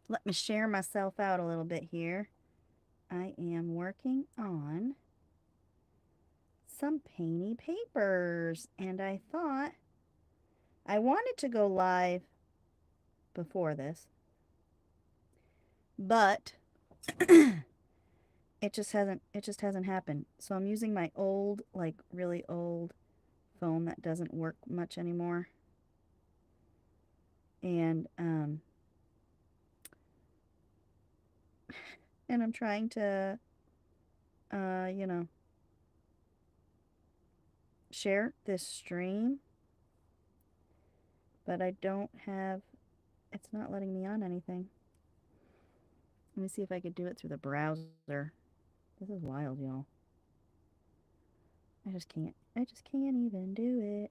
let me share myself out a little bit here. I am working on some painty papers, and I thought I wanted to go live before this, but it just hasn't happened. So I'm using my old, like really old phone that doesn't work much anymore. And and I'm trying to uh, you know, share this stream, but I don't have it's not letting me on anything. Let me see if I could do it through the browser. This is wild, y'all. I just can't. I just can't even do it.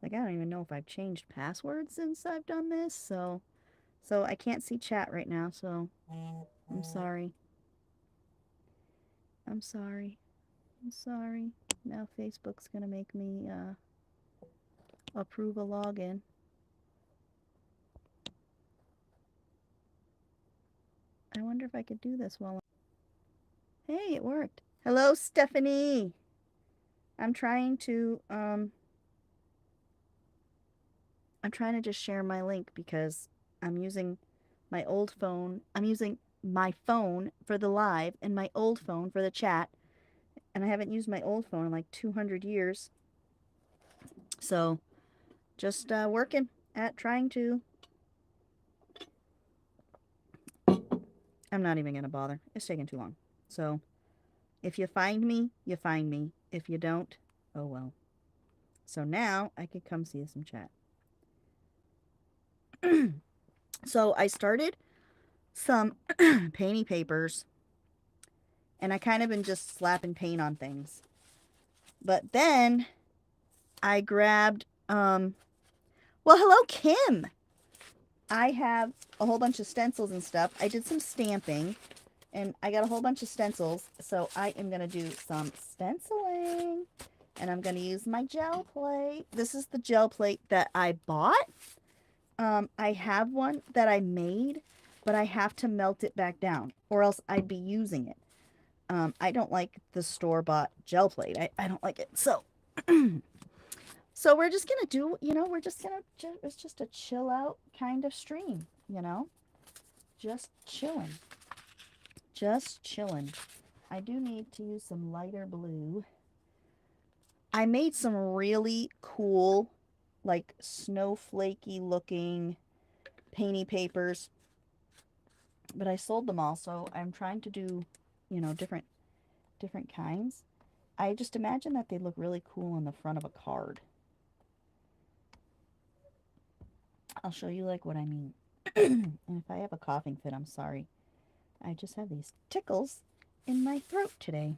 Like I don't even know if I've changed passwords since I've done this, so I can't see chat right now, so I'm sorry. I'm sorry. I'm sorry. Now Facebook's gonna make me approve a login. I wonder if I could do this while Hey, it worked. Hello, Stephanie. I'm trying to I'm trying to just share my link because I'm using my old phone. I'm using my phone for the live and my old phone for the chat. And I haven't used my old phone in like 200 years. So just working at trying to. I'm not even going to bother. It's taking too long. So if you find me, you find me. If you don't, oh well. So now I could come see some chat. So I started some painty papers and I kind of been just slapping paint on things. But then I grabbed, well, hello, Kim. I have a whole bunch of stencils and stuff. I did some stamping and I got a whole bunch of stencils. So I am going to do some stenciling and I'm going to use my gel plate. This is the gel plate that I bought. I have one that I made, but I have to melt it back down or else I'd be using it. I don't like the store-bought gel plate. I don't like it. So, so we're just gonna do, we're just gonna, it's just a chill out kind of stream, just chilling, just chilling. I do need to use some lighter blue. I made some really cool, like snowflakey looking painty papers, but I sold them all. So I'm trying to do, different kinds. I just imagine that they look really cool on the front of a card. I'll show you like what I mean. And if I have a coughing fit, I'm sorry. I just have these tickles in my throat today.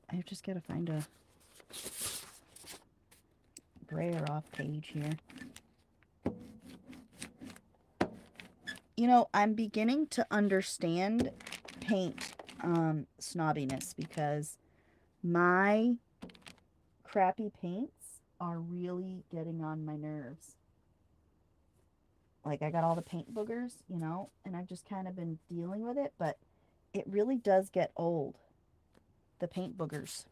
I've just got to find a brayer off page here. I'm beginning to understand paint snobbiness because my crappy paints are really getting on my nerves. Like I got all the paint boogers, and I've just kind of been dealing with it, but it really does get old. The paint boogers.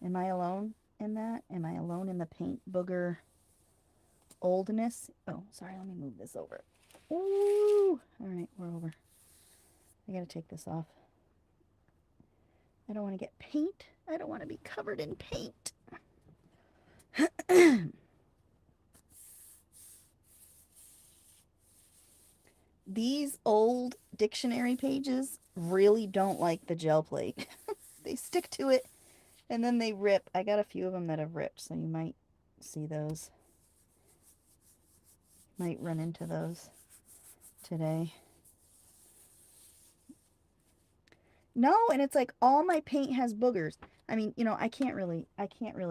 Am I alone in that? Am I alone in the paint booger oldness? Oh, sorry, let me move this over. Ooh! Alright, we're over. I gotta take this off. I don't want to get paint. I don't want to be covered in paint. These old dictionary pages really don't like the gel plate. They stick to it and then they rip. I got a few of them that have ripped, so you might see those. Might run into those today. No, and it's like all my paint has boogers. I mean, I can't really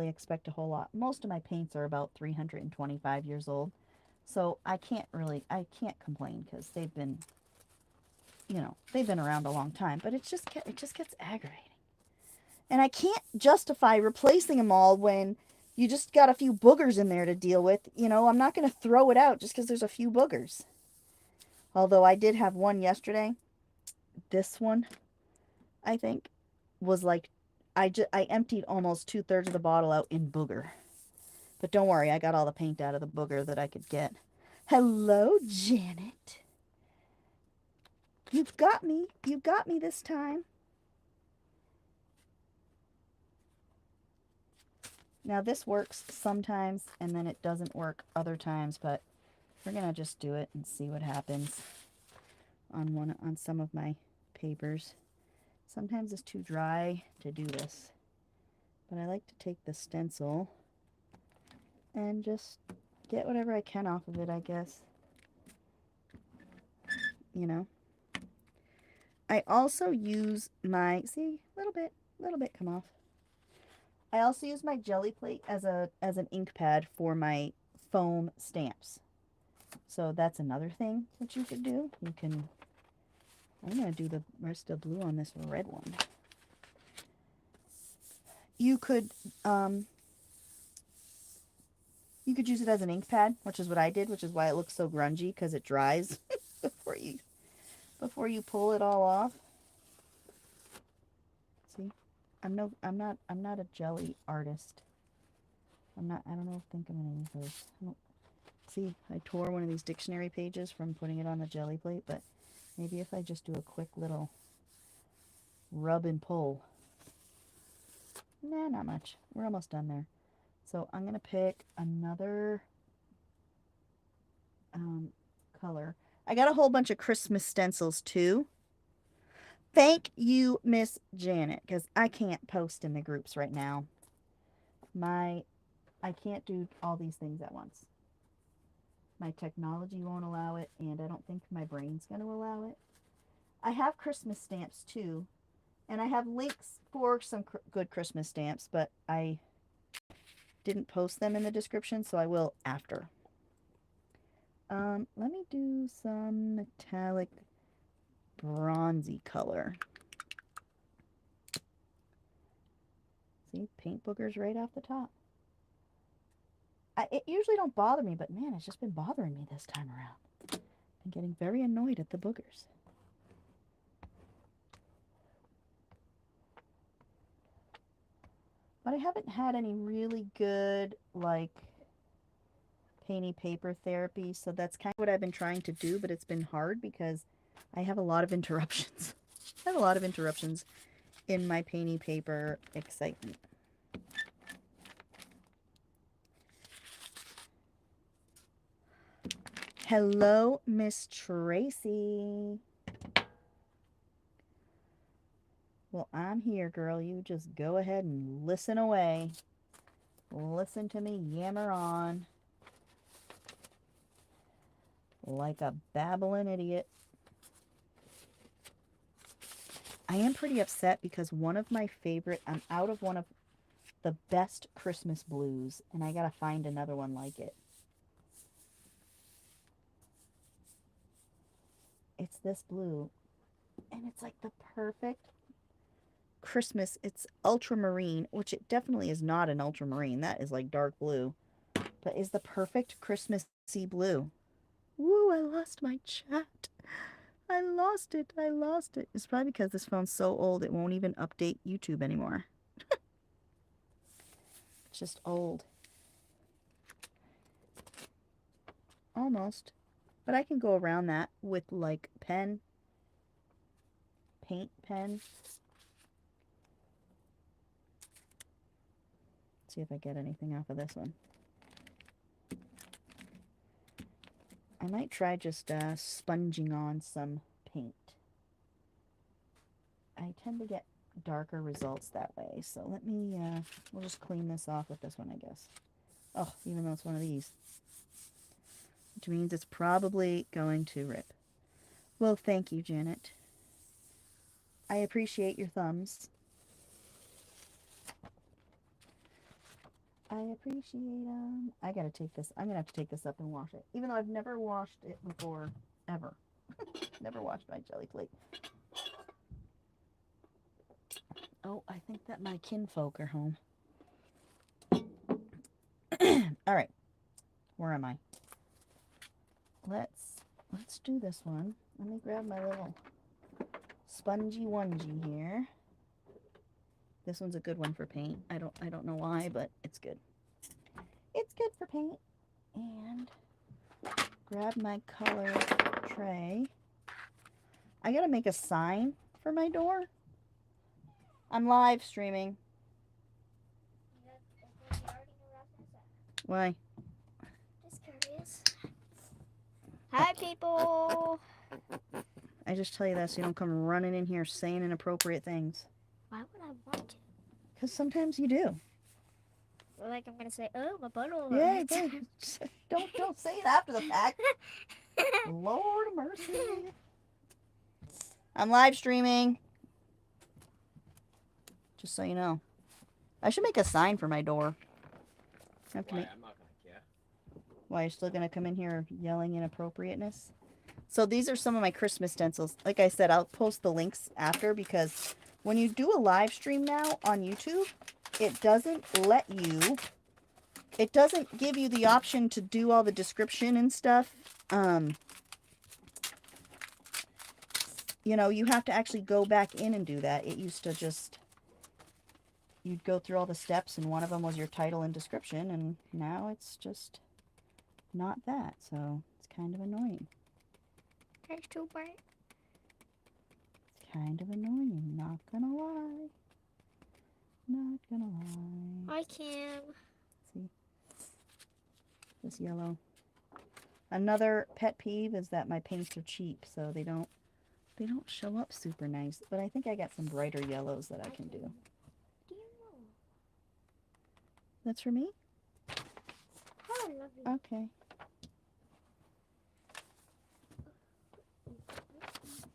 expect a whole lot. Most of my paints are about 325 years old. So I can't complain because they've been you know, they've been around a long time, but it just gets aggravating. And I can't justify replacing them all when you just got a few boogers in there to deal with. You know, I'm not going to throw it out just because there's a few boogers. Although I did have one yesterday. This one, I think, was like, I emptied almost 2/3 of the bottle out in booger. But don't worry, I got all the paint out of the booger that I could get. Hello, Janet. You've got me. You got me this time. Now this works sometimes and then it doesn't work other times, but we're going to just do it and see what happens on some of my papers. Sometimes it's too dry to do this, but I like to take the stencil and just get whatever I can off of it, I guess. You know. I also use my, see, little bit come off. I also use my jelly plate as an ink pad for my foam stamps. So that's another thing that you could do. You can, I'm going to do the rest of blue on this red one. You could use it as an ink pad, which is what I did, which is why it looks so grungy, because it dries before you pull it all off. See? I'm not a jelly artist. I don't think I'm gonna use those. See, I tore one of these dictionary pages from putting it on the jelly plate, but maybe if I just do a quick little rub and pull. Nah, not much. We're almost done there. So I'm gonna pick another color. I got a whole bunch of Christmas stencils too. Thank you, Miss Janet, because I can't post in the groups right now. I can't do all these things at once. My technology won't allow it, and I don't think my brain's going to allow it. I have Christmas stamps too, and I have links for some good Christmas stamps, but I didn't post them in the description, so I will after. Let me do some metallic bronzy color. See, paint boogers right off the top. It usually don't bother me, but man, it's just been bothering me this time around. I'm getting very annoyed at the boogers. But I haven't had any really good, like, painty paper therapy, so that's kind of what I've been trying to do, but it's been hard because I have a lot of interruptions. I have a lot of interruptions in my painty paper excitement. Hello, Miss Tracy. Well, I'm here, girl. You just go ahead and listen away. Listen to me yammer on like a babbling idiot. I am pretty upset because one of my favorite, I'm out of one of the best Christmas blues, and I gotta find another one like it. It's this blue, and it's like the perfect Christmas. It's ultramarine, which it definitely is not an ultramarine. That is like dark blue, but is the perfect Christmassy blue. Woo, I lost my chat. I lost it. I lost it. It's probably because this phone's so old it won't even update YouTube anymore. It's just old. Almost. But I can go around that with like paint pen. See if I get anything off of this one. I might try just sponging on some paint. I tend to get darker results that way. So let me, we'll just clean this off with this one, I guess. Oh, even though it's one of these. Which means it's probably going to rip. Well, thank you, Janet. I appreciate your thumbs. I appreciate them. I gotta take this. I'm gonna have to take this up and wash it. Even though I've never washed it before, ever. never washed my jelly plate. Oh, I think that my kinfolk are home. All right. Where am I? Let's do this one. Let me grab my little spongy onesie here. This one's a good one for paint. I don't know why, but it's good. It's good for paint. And grab my color tray. I gotta make a sign for my door. I'm live streaming. Why? Just curious. Hi, people. I just tell you that so you don't come running in here saying inappropriate things. Why would I want to? Because sometimes you do. Like I'm gonna say, oh, my butthole. Yeah, don't say it after the fact. Lord of mercy. I'm live streaming. Just so you know. I should make a sign for my door. I have to make... I'm not gonna care. Why, you're still gonna come in here yelling inappropriateness? So these are some of my Christmas stencils. Like I said, I'll post the links after because when you do a live stream now on YouTube, it doesn't give you the option to do all the description and stuff. You know, you have to actually go back in and do that. It used to just, you'd go through all the steps and one of them was your title and description, and now it's just not that. So it's kind of annoying. That's too bright. It's kind of annoying, not gonna lie. Not gonna lie. I can. See? This yellow. Another pet peeve is that my paints are cheap, so they don't show up super nice. But I think I got some brighter yellows that I can do. Do you know? That's for me? Oh, lovely. Okay.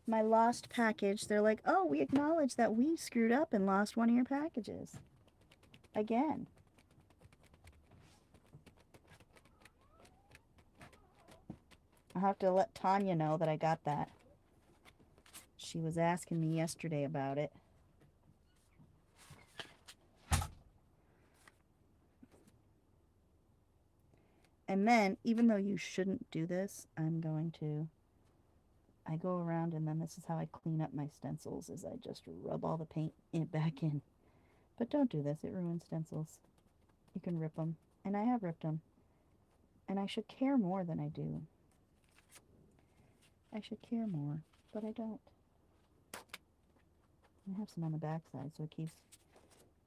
My lost package, they're like, oh, we acknowledge that we screwed up and lost one of your packages. Again. I'll have to let Tanya know that I got that. She was asking me yesterday about it. And then, even though you shouldn't do this, I go around and then this is how I clean up my stencils, is I just rub all the paint back in. But don't do this, it ruins stencils. You can rip them, and I have ripped them. And I should care more than I do. I should care more, but I don't. I have some on the backside, so it keeps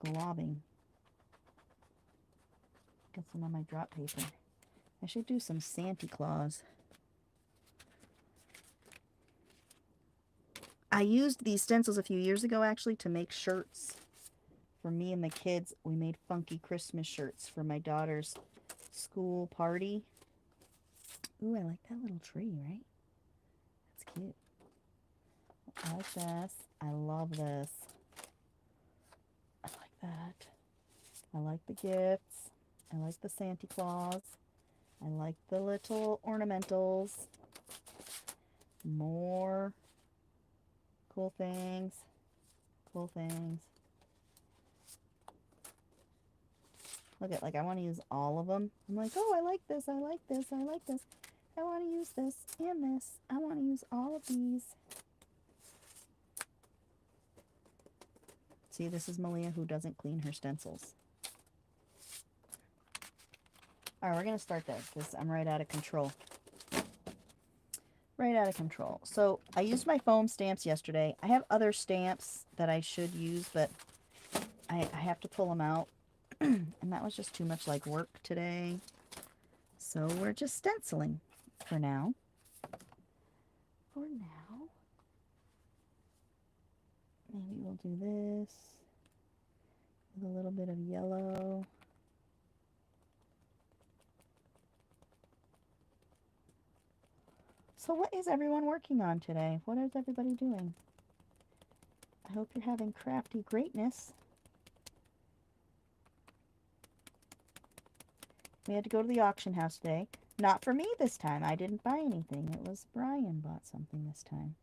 globbing. Got some on my drop paper. I should do some Santa Claus. I used these stencils a few years ago, actually, to make shirts for me and the kids. We made funky Christmas shirts for my daughter's school party. Ooh, I like that little tree, right? That's cute. I like this. I love this. I like that. I like the gifts. I like the Santa Claus. I like the little ornamentals. More cool things. Cool things. Look at, like, I want to use all of them. I'm like, oh, I like this. I like this. I like this. I want to use this and this. I want to use all of these. See, this is Malia who doesn't clean her stencils. Alright, we're going to start there because I'm right out of control. Right out of control. So, I used my foam stamps yesterday. I have other stamps that I should use, but I have to pull them out. And that was just too much like work today. So, we're just stenciling for now. For now. Maybe we'll do this with a little bit of yellow. So what is everyone working on today? What is everybody doing? I hope you're having crafty greatness. We had to go to the auction house today. Not for me this time. I didn't buy anything. It was Brian bought something this time.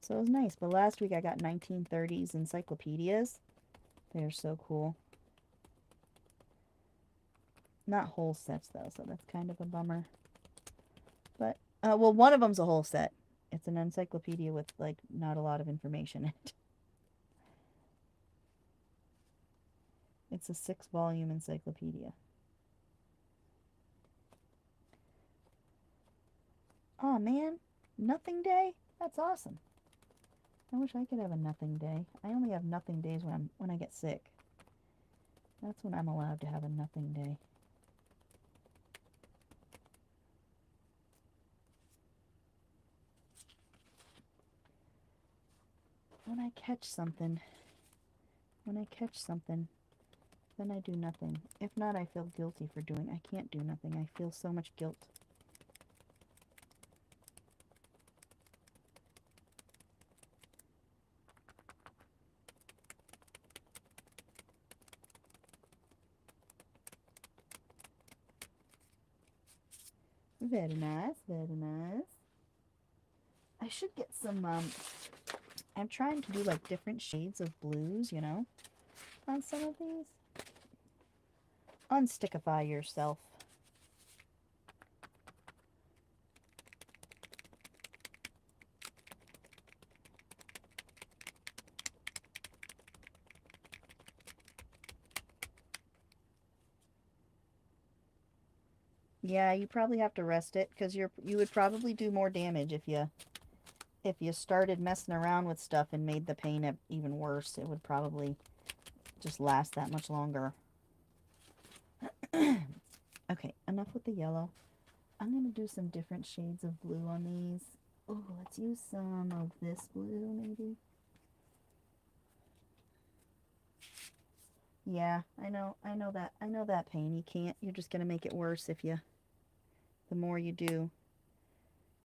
So it was nice. But last week I got 1930s encyclopedias. They're so cool. Not whole sets though, so that's kind of a bummer. But, well, one of them's a whole set. It's an encyclopedia with, like, not a lot of information in it. It's a 6-volume encyclopedia. Aw, man. Nothing day? That's awesome. I wish I could have a nothing day. I only have nothing days when I get sick. That's when I'm allowed to have a nothing day. When I catch something, then I do nothing. If not, I feel guilty for doing. I can't do nothing. I feel so much guilt. Very nice, very nice. I should get some, I'm trying to do, like, different shades of blues, you know, on some of these. Unstickify yourself. Yeah, you probably have to rest it, because you would probably do more damage if you started messing around with stuff and made the pain even worse. It would probably just last that much longer. Okay, enough with the yellow. I'm going to do some different shades of blue on these. Oh, let's use some of this blue, maybe. Yeah, I know that pain. You're just going to make it worse the more you do.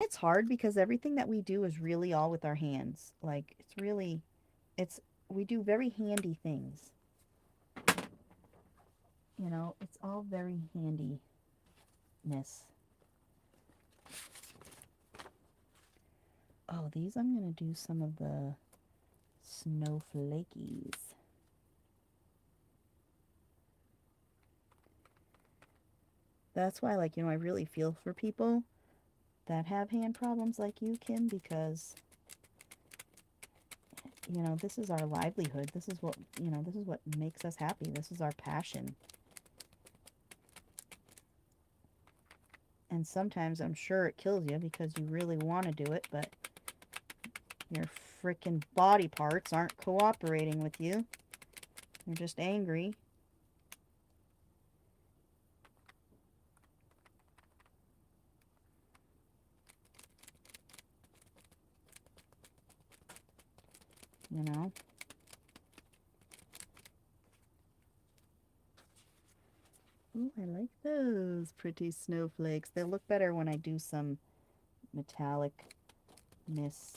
It's hard because everything that we do is really all with our hands. Like, we do very handy things. You know, it's all very handiness. Oh, these I'm going to do some of the snowflakies. That's why, like, you know, I really feel for people that have hand problems like you, Kim, because, you know, this is our livelihood. This is what, you know, this is what makes us happy. This is our passion. And sometimes I'm sure it kills you because you really want to do it, but your freaking body parts aren't cooperating with you. You're just angry. You know? Ooh, I like those pretty snowflakes. They look better when I do some metallic-ness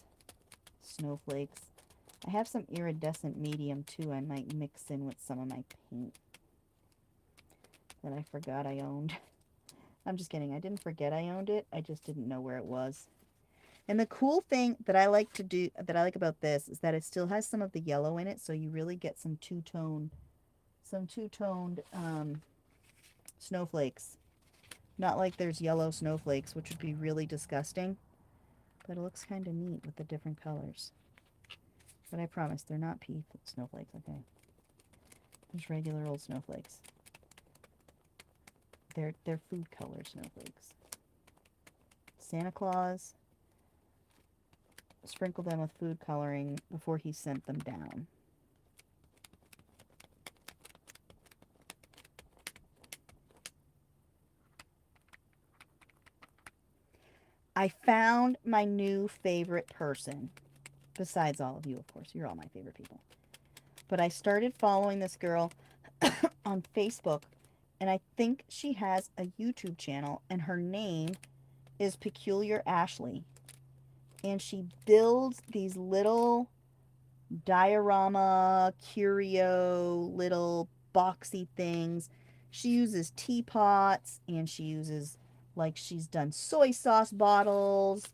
snowflakes. I have some iridescent medium too I might mix in with some of my paint that I forgot I owned. I'm just kidding. I didn't forget I owned it. I just didn't know where it was. And the cool thing that I like about this is that it still has some of the yellow in it, so you really get some two-toned snowflakes. Not like there's yellow snowflakes, which would be really disgusting. But it looks kind of neat with the different colors. But I promise, they're not pea snowflakes, okay? There's regular old snowflakes. They're food color snowflakes. Santa Claus sprinkled them with food coloring before he sent them down. I found my new favorite person. Besides all of you, of course. You're all my favorite people. But I started following this girl on Facebook, and I think she has a YouTube channel, and her name is Peculiar Ashley. And she builds these little diorama, curio, little boxy things. She uses teapots, and she uses Like she's done soy sauce bottles,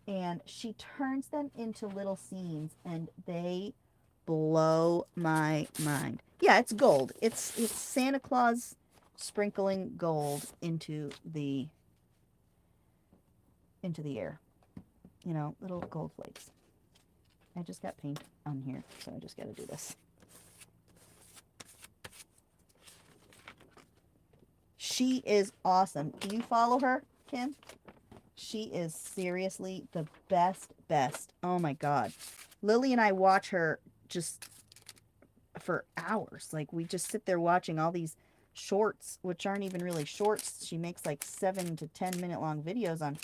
and she turns them into little scenes, and they blow my mind. Yeah, it's gold. It's Santa Claus sprinkling gold into the air. You know, little gold flakes. I just got paint on here, so I just got to do this. She is awesome. Do you follow her, Kim? She is seriously the best. Oh my God. Lily and I watch her just for hours. Like, we just sit there watching all these shorts, which aren't even really shorts. She makes like 7 to 10 minute long videos on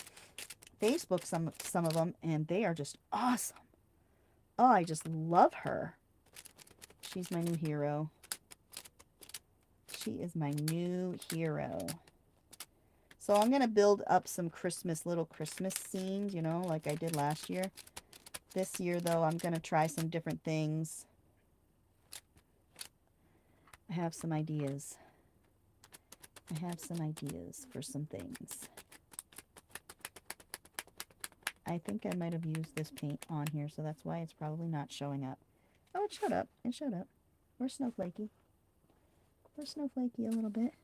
Facebook, some of them, and they are just awesome. Oh, I just love her. She's my new hero. She is my new hero. So I'm going to build up some little Christmas scenes, you know, like I did last year. This year, though, I'm going to try some different things. I have some ideas. I have some ideas for some things. I think I might have used this paint on here, so that's why it's probably not showing up. Oh, it showed up. It showed up. We're snowflakey. We're snowflakey a little bit.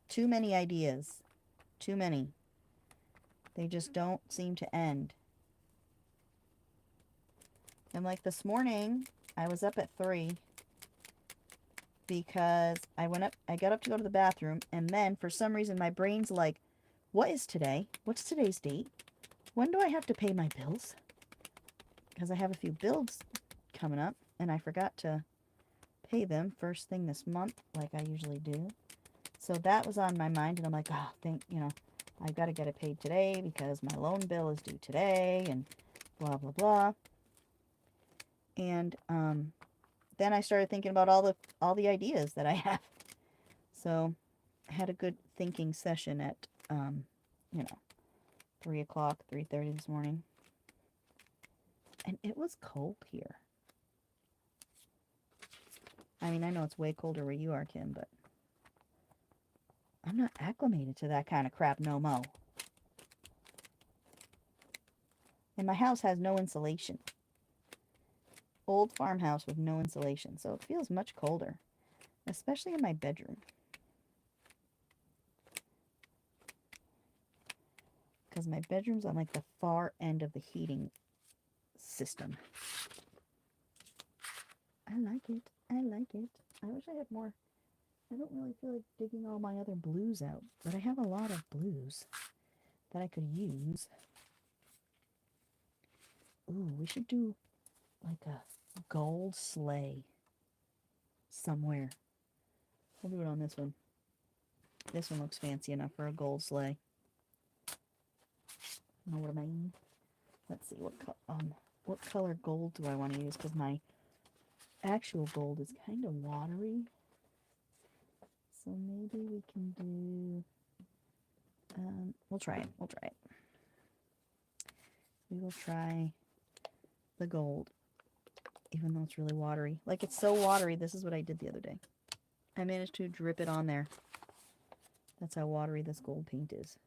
Too many ideas. Too many. They just don't seem to end. And like this morning, I was up at 3 because I got up to go to the bathroom, and then for some reason my brain's like, what is today? What's today's date? When do I have to pay my bills? Because I have a few bills coming up, and I forgot to pay them first thing this month like I usually do. So that was on my mind, and I'm like, oh, I've got to get it paid today because my loan bill is due today, and blah, blah, blah. And then I started thinking about all the ideas that I have. So I had a good thinking session at, 3 o'clock, 3:30 this morning. And it was cold here. I mean, I know it's way colder where you are, Kim, but I'm not acclimated to that kind of crap no mo. And my house has no insulation. Old farmhouse with no insulation, so it feels much colder, especially in my bedroom. Because my bedroom's on like the far end of the heating system. I like it. I like it. I wish I had more. I don't really feel like digging all my other blues out, but I have a lot of blues that I could use. Ooh, we should do like a gold sleigh somewhere. We'll do it on this one. This one looks fancy enough for a gold sleigh. Know what I mean? Let's see, what color gold do I want to use? Because my actual gold is kind of watery. So maybe we can do... we'll try it. We'll try it. We will try the gold, even though it's really watery. Like, it's so watery. This is what I did the other day. I managed to drip it on there. That's how watery this gold paint is.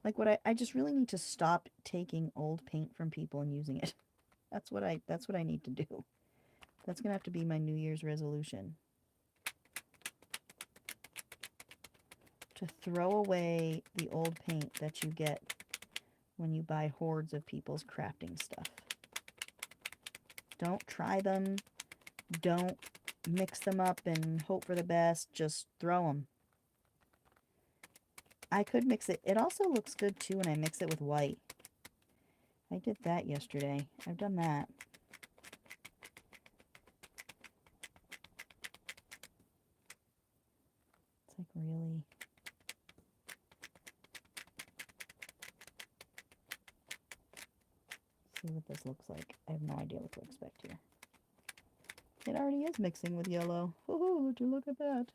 Like, I just really need to stop taking old paint from people and using it. That's what I need to do. That's gonna have to be my New Year's resolution. To throw away the old paint that you get when you buy hordes of people's crafting stuff. Don't try them. Don't mix them up and hope for the best. Just throw them. I could mix it. It also looks good too when I mix it with white. I did that yesterday. I've done that. It's like really... See what this looks like. I have no idea what to expect here. It already is mixing with yellow. Oh, would you look at that?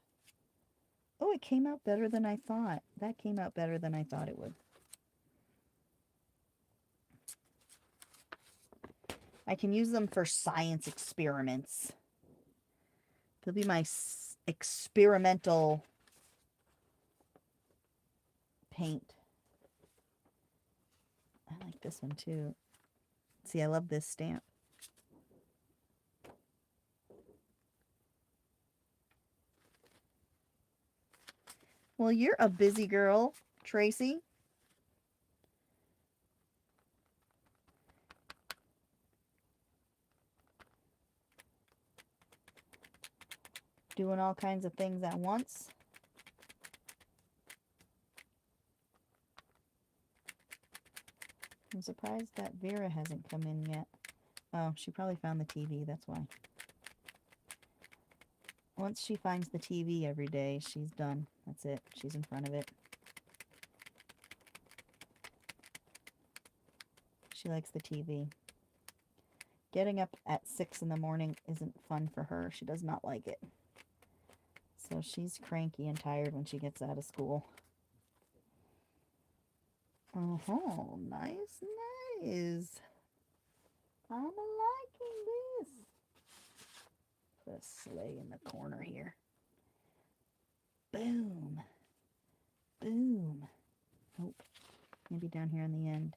Oh, it came out better than I thought. That came out better than I thought it would. I can use them for science experiments. They'll be my experimental paint. I like this one too. See, I love this stamp. Well, you're a busy girl, Tracy. Doing all kinds of things at once. I'm surprised that Vera hasn't come in yet. Oh, she probably found the TV, that's why. Once she finds the TV every day, she's done. That's it. She's in front of it. She likes the TV. Getting up at 6 in the morning isn't fun for her. She does not like it. So she's cranky and tired when she gets out of school. Oh, nice, nice. I'm liking this. Put a sleigh in the corner here. Boom. Boom. Oh, maybe down here on the end.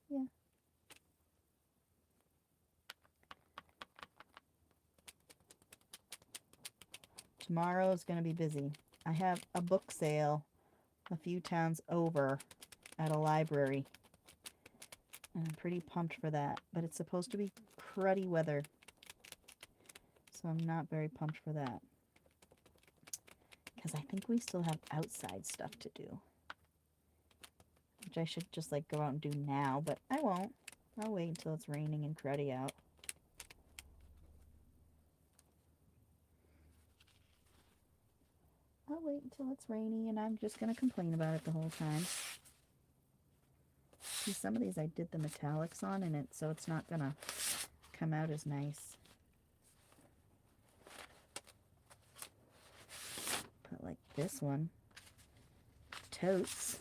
Yeah. Tomorrow is going to be busy. I have a book sale a few towns over at a library. And I'm pretty pumped for that. But it's supposed to be cruddy weather. So I'm not very pumped for that. Because I think we still have outside stuff to do. Which I should just like go out and do now. But I won't. I'll wait until it's raining and cruddy out. I'll wait until it's rainy and I'm just going to complain about it the whole time. See, some of these I did the metallics on in it, so it's not going to come out as nice. But like this one, totes.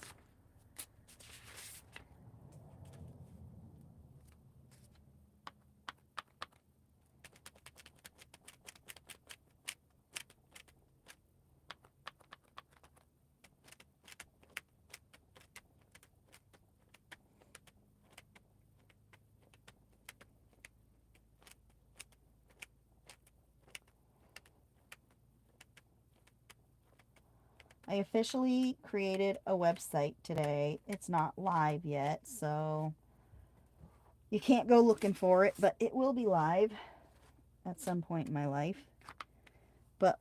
I officially created a website today. It's not live yet, so you can't go looking for it, but it will be live at some point in my life. But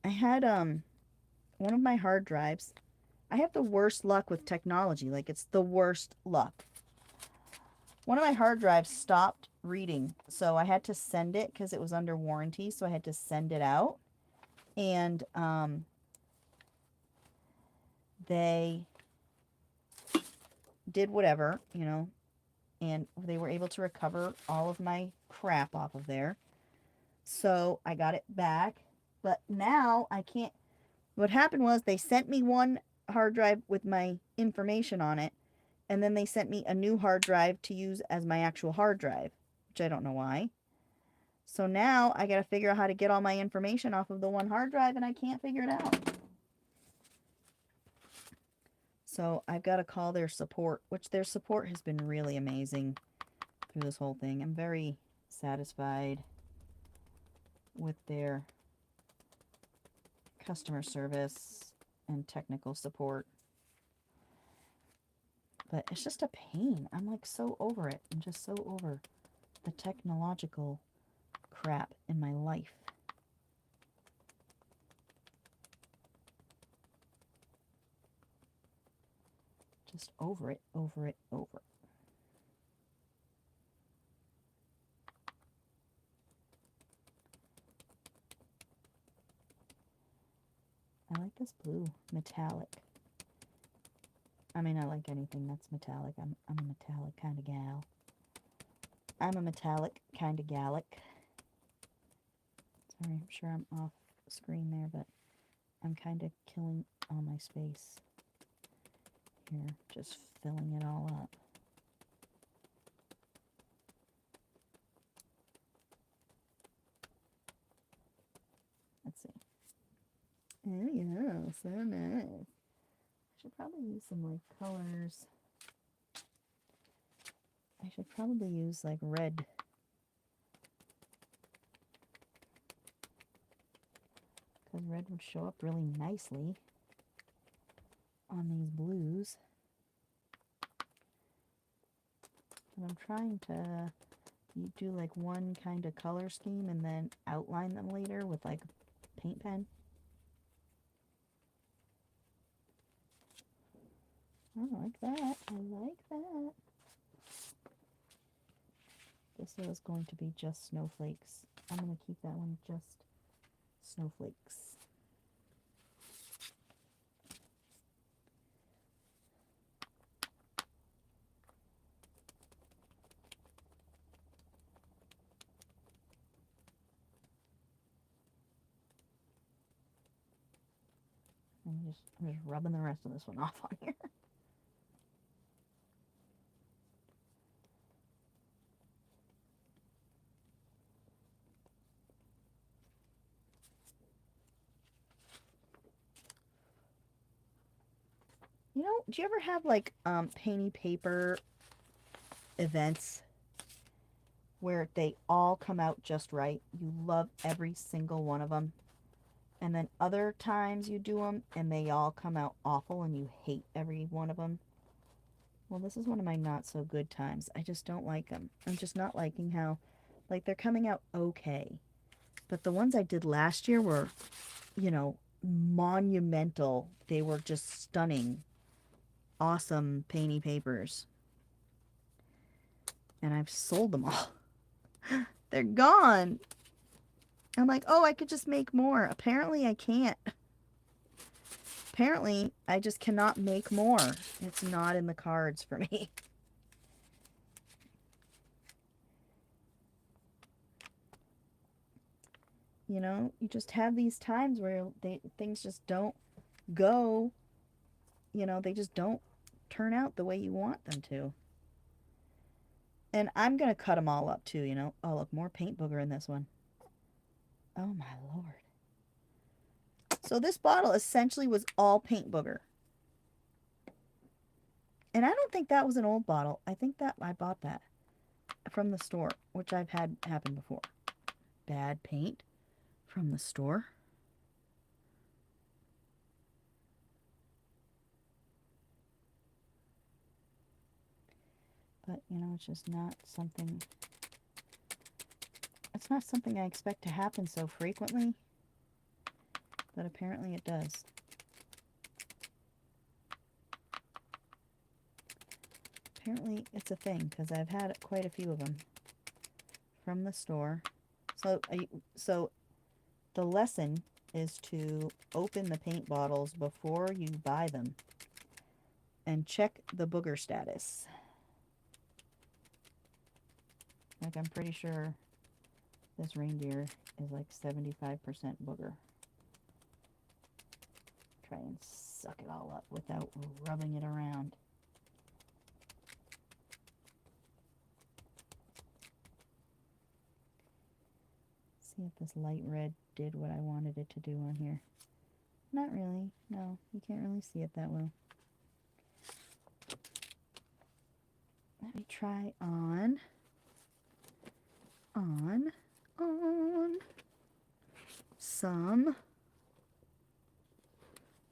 I had one of my hard drives. I have the worst luck with technology. Like, it's the worst luck. One of my hard drives stopped reading, so I had to send it because it was under warranty, so I had to send it out. And they did whatever, you know, and they were able to recover all of my crap off of there. So I got it back, but now I can't. What happened was they sent me one hard drive with my information on it, and then they sent me a new hard drive to use as my actual hard drive, which I don't know why. So now I got to figure out how to get all my information off of the one hard drive, and I can't figure it out. So I've got to call their support, which their support has been really amazing through this whole thing. I'm very satisfied with their customer service and technical support. But it's just a pain. I'm like so over it. I'm just so over the technological crap in my life. Just over it, over it, over it. I like this blue metallic. I mean, I like anything that's metallic. I'm a metallic kind of gal. I'm a metallic kind of gallic. Sorry, I'm sure I'm off screen there, but I'm kind of killing all my space here, just filling it all up. Oh yeah, so nice. I should probably use some like colors. I should probably use like red. Because red would show up really nicely on these blues. And I'm trying to do like one kind of color scheme and then outline them later with like a paint pen. I like that. I like that. This was going to be just snowflakes. I'm going to keep that one just snowflakes. I'm just rubbing the rest of this one off on here. You know, do you ever have like painty paper events where they all come out just right? You love every single one of them. And then other times you do them and they all come out awful and you hate every one of them. Well, this is one of my not so good times. I just don't like them. I'm just not liking how, like, they're coming out okay. But the ones I did last year were, you know, monumental. They were just stunning, awesome painty papers. And I've sold them all. They're gone. I'm like, oh, I could just make more. Apparently I can't. Apparently I just cannot make more. It's not in the cards for me. You know, you just have these times where things just don't go, you know, they just don't turn out the way you want them to. And I'm going to cut them all up too, you know. Oh, look, more paint booger in this one. Oh my Lord. So this bottle essentially was all paint booger. And I don't think that was an old bottle. I think that I bought that from the store, which I've had happen before. Bad paint from the store. But, you know, it's just not something... It's not something I expect to happen so frequently. But apparently it does. Apparently it's a thing, because I've had quite a few of them from the store. So the lesson is to open the paint bottles before you buy them and check the booger status. Like, I'm pretty sure this reindeer is like 75% booger. Try and suck it all up without rubbing it around. See if this light red did what I wanted it to do on here. Not really. No, you can't really see it that well. Let me try on some.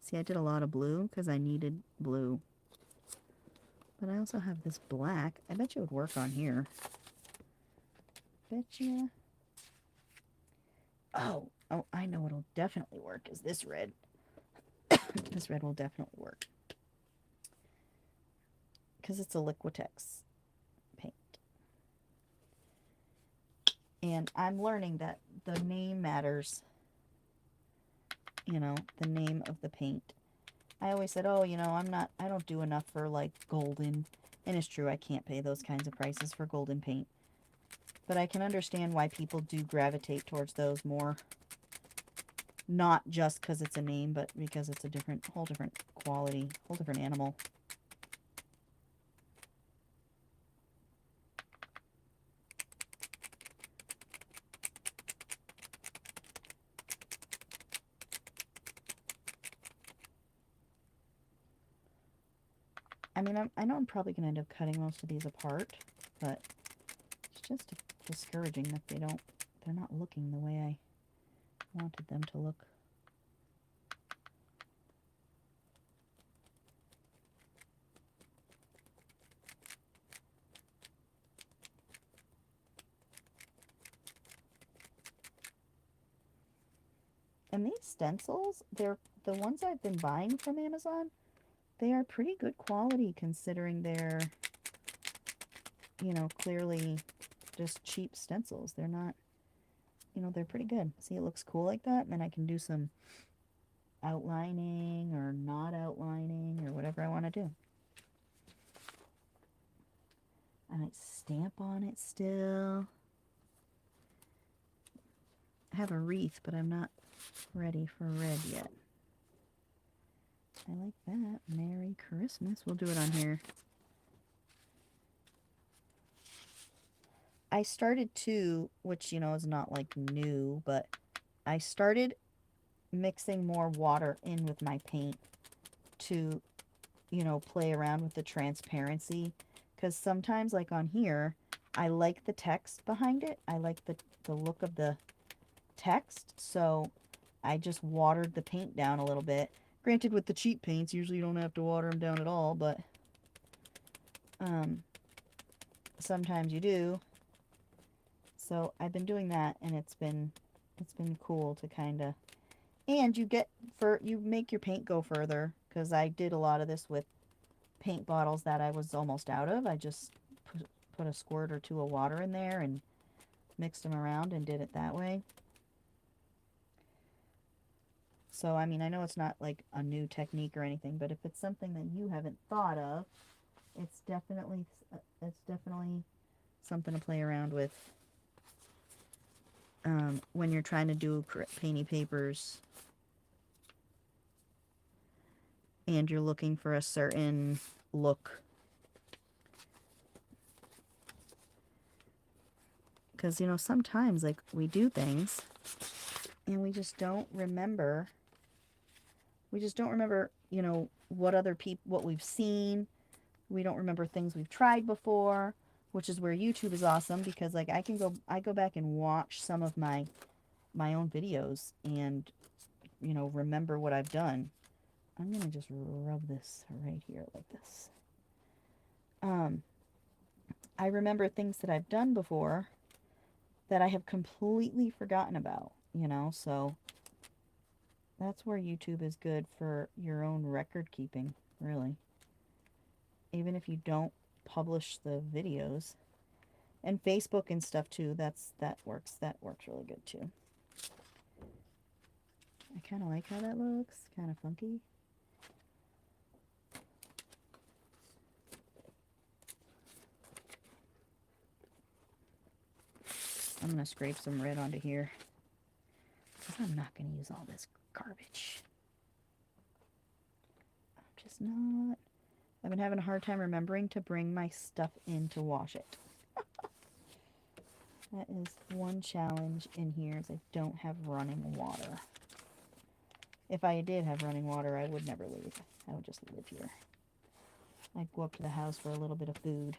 See, I did a lot of blue because I needed blue. But I also have this black. I bet you it would work on here. Betcha. Oh, I know what'll definitely work is this red. This red will definitely work. Because it's a Liquitex paint. And I'm learning that the name matters. You know, the name of the paint. I always said, oh, you know, I don't do enough for like golden. And it's true, I can't pay those kinds of prices for golden paint. But I can understand why people do gravitate towards those more. Not just because it's a name, but because it's a whole different quality, whole different animal. I mean, I know I'm probably going to end up cutting most of these apart, but it's just discouraging that they're not looking the way I wanted them to look. And these stencils, they're the ones I've been buying from Amazon. They are pretty good quality considering they're, clearly just cheap stencils. They're not, they're pretty good. See, it looks cool like that. And then I can do some outlining or not outlining or whatever I want to do. And I stamp on it still. I have a wreath, but I'm not ready for red yet. I like that. Merry Christmas. We'll do it on here. I started to, which, is not like new, but I started mixing more water in with my paint to, play around with the transparency. Because sometimes, like on here, I like the text behind it. I like the look of the text. So I just watered the paint down a little bit. Granted, with the cheap paints, usually you don't have to water them down at all, but sometimes you do. So I've been doing that, and it's been cool to kind of, and you make your paint go further, because I did a lot of this with paint bottles that I was almost out of. I just put a squirt or two of water in there and mixed them around and did it that way. So, I mean, I know it's not like a new technique or anything, but if it's something that you haven't thought of, it's definitely something to play around with when you're trying to do painty papers and you're looking for a certain look. Because, sometimes, like, we do things and we just don't remember. What other people, what we've seen. We don't remember things we've tried before, which is where YouTube is awesome, because, like, I go back and watch some of my own videos and, remember what I've done. I'm going to just rub this right here like this. I remember things that I've done before that I have completely forgotten about, so that's where YouTube is good for your own record keeping, really. Even if you don't publish the videos. And Facebook and stuff too, that works really good too. I kind of like how that looks, kind of funky. I'm going to scrape some red onto here, because I'm not going to use all this garbage. I'm just not. I've been having a hard time remembering to bring my stuff in to wash it. That is one challenge in here, is I don't have running water. If I did have running water, I would never leave. I would just live here. I'd go up to the house for a little bit of food.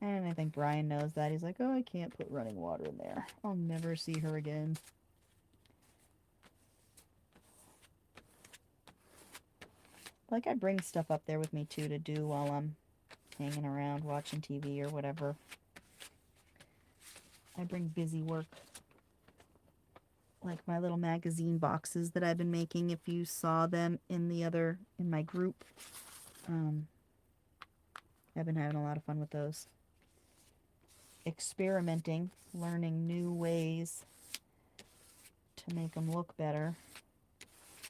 And I think Brian knows that. He's like, oh, I can't put running water in there. I'll never see her again. Like, I bring stuff up there with me, too, to do while I'm hanging around watching TV or whatever. I bring busy work. Like my little magazine boxes that I've been making, if you saw them in my group. I've been having a lot of fun with those. Experimenting, learning new ways to make them look better.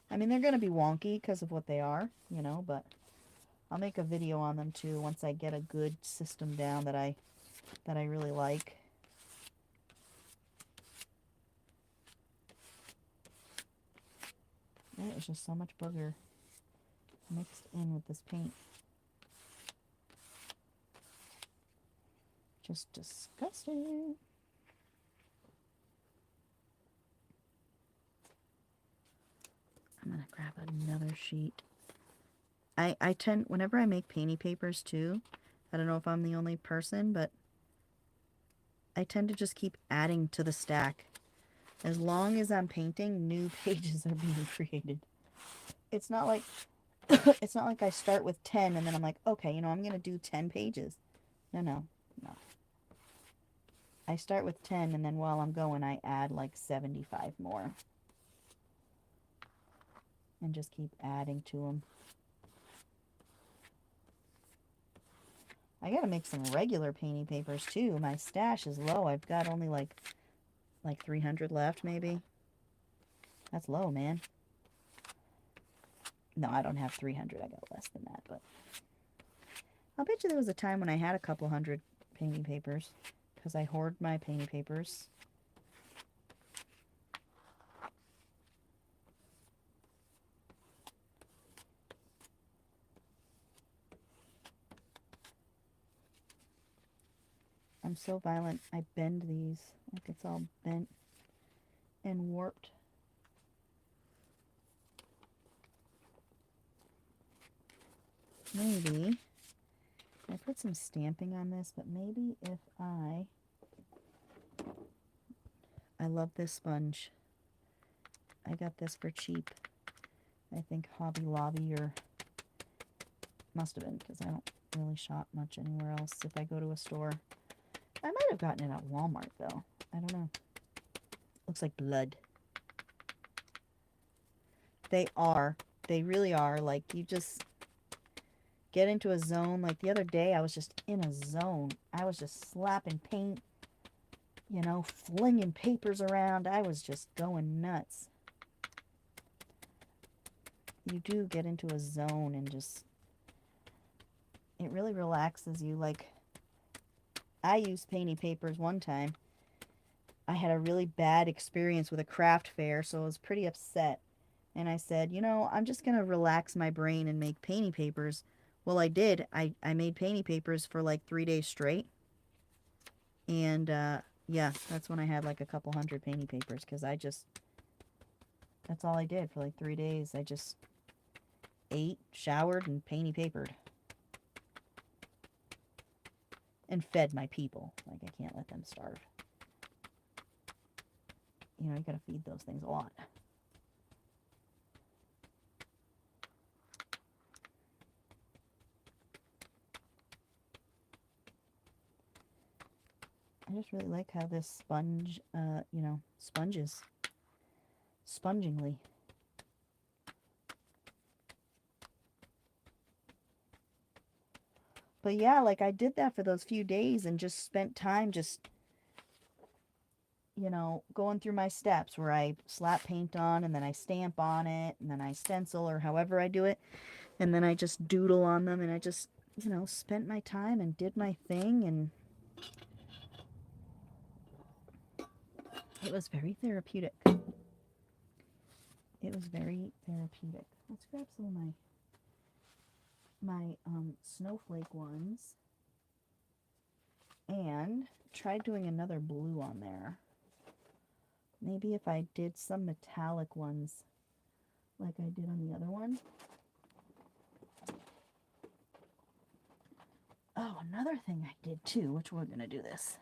I mean, they're going to be wonky because of what they are, but I'll make a video on them too once I get a good system down that I really like. There's just so much booger mixed in with this paint. Just disgusting. another sheet. I tend, whenever I make painting papers too, I don't know if I'm the only person, but I tend to just keep adding to the stack. As long as I'm painting, new pages are being created. It's not like it's not like I start with 10 and then I'm like, okay, you know, I'm going to do 10 pages. No. I start with 10 and then while I'm going, I add like 75 more. And just keep adding to them. I gotta make some regular painting papers too. My stash is low. I've got only like 300 left maybe. That's low, man. No, I don't have 300. I got less than that, but I'll bet you there was a time when I had a couple hundred painting papers because I hoard my painting papers. I'm so violent. I bend these like it's all bent and warped. Maybe I put some stamping on this, but maybe if I love this sponge. I got this for cheap. I think Hobby Lobby or must have been because I don't really shop much anywhere else if I go to a store. I might have gotten it at Walmart though. I don't know. Looks like blood. They are. They really are. Like you just get into a zone. Like the other day I was just in a zone. I was just slapping paint, you know, flinging papers around. I was just going nuts. You do get into a zone and just, it really relaxes you. Like, I used painting papers one time. I had a really bad experience with a craft fair, so I was pretty upset. And I said, you know, I'm just going to relax my brain and make painting papers. Well, I did. I made painting papers for like 3 days straight. And, yeah, that's when I had like a couple hundred painting papers because that's all I did for like 3 days. I just ate, showered, and painting papered. And fed my people. Like, I can't let them starve. You know, you gotta feed those things a lot. I just really like how this sponge, you know, sponges. Spongingly. But yeah, like I did that for those few days and just spent time just, you know, going through my steps where I slap paint on and then I stamp on it and then I stencil or however I do it. And then I just doodle on them and I just, you know, spent my time and did my thing and it was very therapeutic. It was very therapeutic. Let's grab some of my snowflake ones and try doing another blue on there. Maybe if I did some metallic ones like I did on the other one. Oh, another thing I did too, which we're going to do this.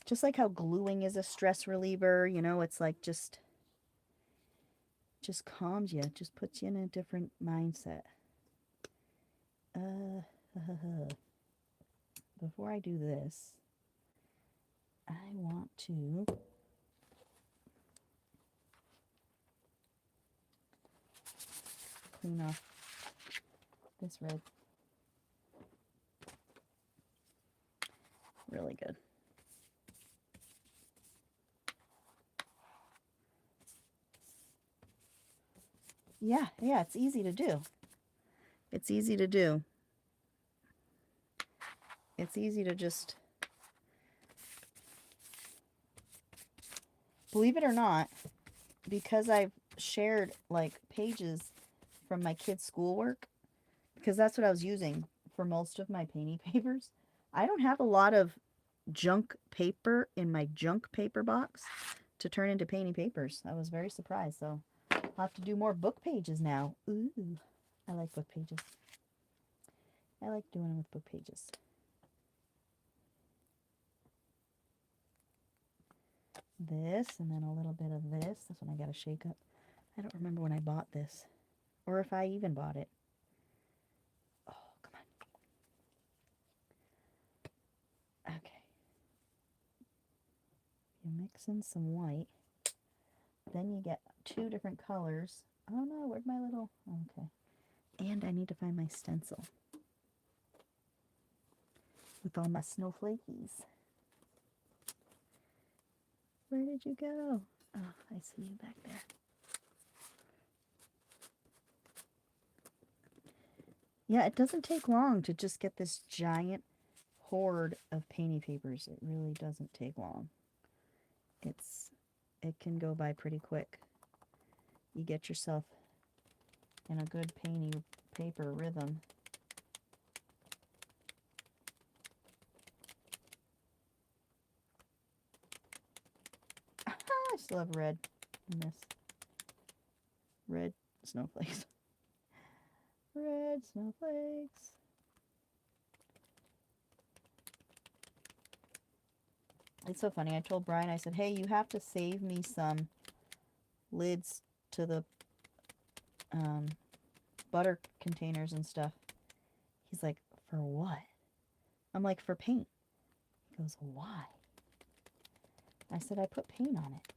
Just like how gluing is a stress reliever, you know, it's like just calms you, just puts you in a different mindset. Before I do this, I want to clean off this red. Really good. Yeah, it's easy to do. It's easy to do. It's easy to just, believe it or not, because I've shared like pages from my kids' schoolwork, because that's what I was using for most of my painting papers. I don't have a lot of junk paper in my junk paper box to turn into painting papers. I was very surprised. So I'll have to do more book pages now. Ooh, I like book pages. I like doing them with book pages. This, and then a little bit of this. This one I gotta shake up. I don't remember when I bought this, or if I even bought it. Oh, come on. Okay. You mix in some white. Then you get 2 different colors. Oh no, where'd my little... Okay. And I need to find my stencil. With all my snowflakies. Where did you go? Oh, I see you back there. Yeah, it doesn't take long to just get this giant hoard of painting papers. It really doesn't take long. It can go by pretty quick. You get yourself in a good painting paper rhythm. I still have red in this. Red snowflakes. Red snowflakes. It's so funny. I told Brian, I said, hey, you have to save me some lids to the butter containers and stuff. He's like, for what? I'm like, for paint. He goes, why? I said, I put paint on it.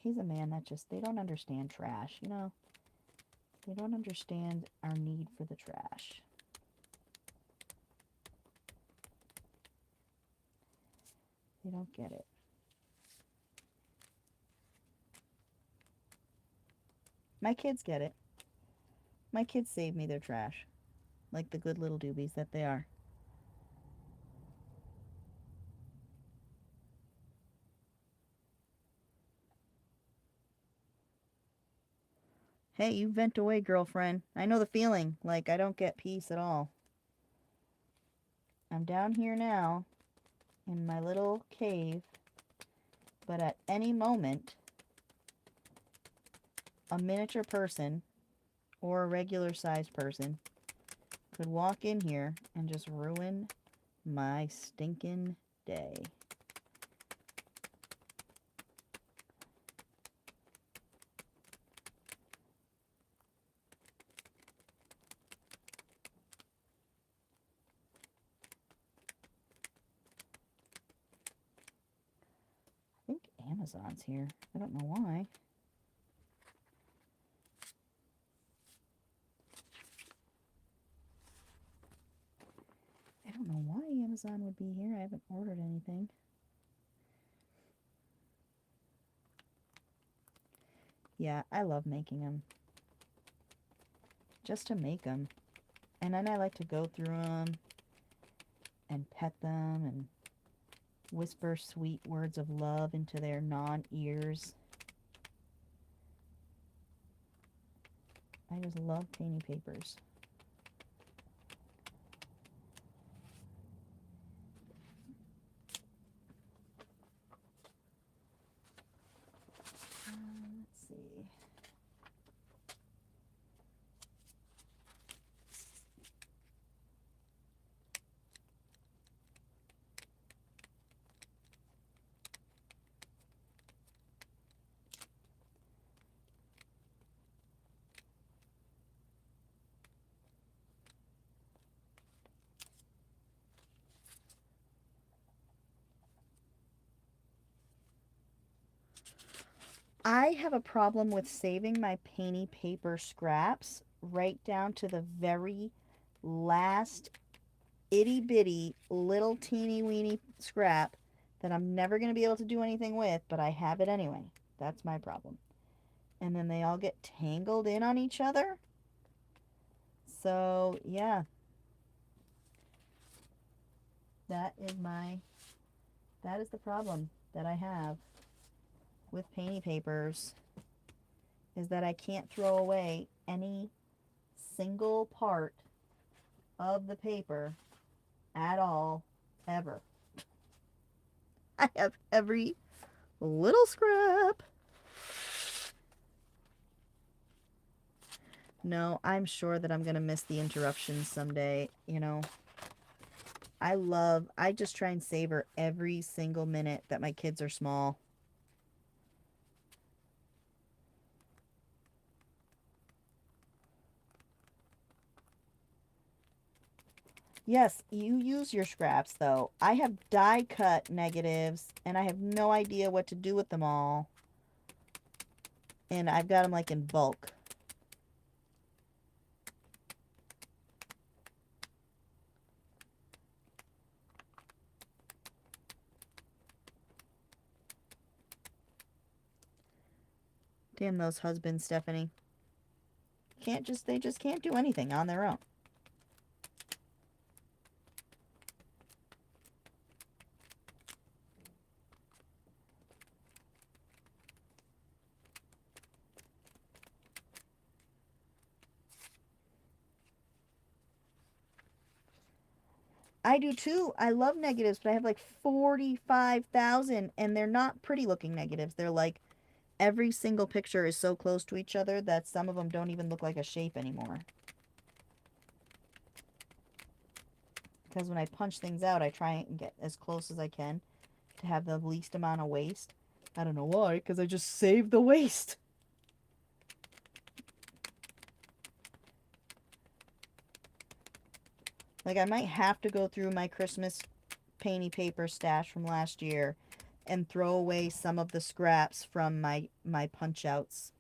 He's a man that just, they don't understand trash, you know? They don't understand our need for the trash. They don't get it. My kids get it. My kids save me their trash. Like the good little doobies that they are. Hey, you vent away, girlfriend. I know the feeling. Like, I don't get peace at all. I'm down here now in my little cave. But at any moment, a miniature person or a regular sized person could walk in here and just ruin my stinking day. I think Amazon's here. I don't know why. I don't know why Amazon would be here. I haven't ordered anything. Yeah, I love making them. Just to make them. And then I like to go through them and pet them and whisper sweet words of love into their non-ears. I just love painting papers. Let's see. I have a problem with saving my painting paper scraps right down to the very last itty bitty little teeny weeny scrap that I'm never going to be able to do anything with, but I have it anyway. That's my problem. And then they all get tangled in on each other. So, yeah. That is the problem that I have with painting papers, is that I can't throw away any single part of the paper at all, ever. I have every little scrap. No, I'm sure that I'm going to miss the interruptions someday. You know, I just try and savor every single minute that my kids are small. Yes, you use your scraps though. I have die cut negatives and I have no idea what to do with them all. And I've got them like in bulk. Damn those husbands, Stephanie. They just can't do anything on their own. I do too. I love negatives, but I have like 45,000 and they're not pretty looking negatives. They're like every single picture is so close to each other that some of them don't even look like a shape anymore. Because when I punch things out, I try and get as close as I can to have the least amount of waste. I don't know why, because I just saved the waste. Like, I might have to go through my Christmas painty paper stash from last year and throw away some of the scraps from my punch outs.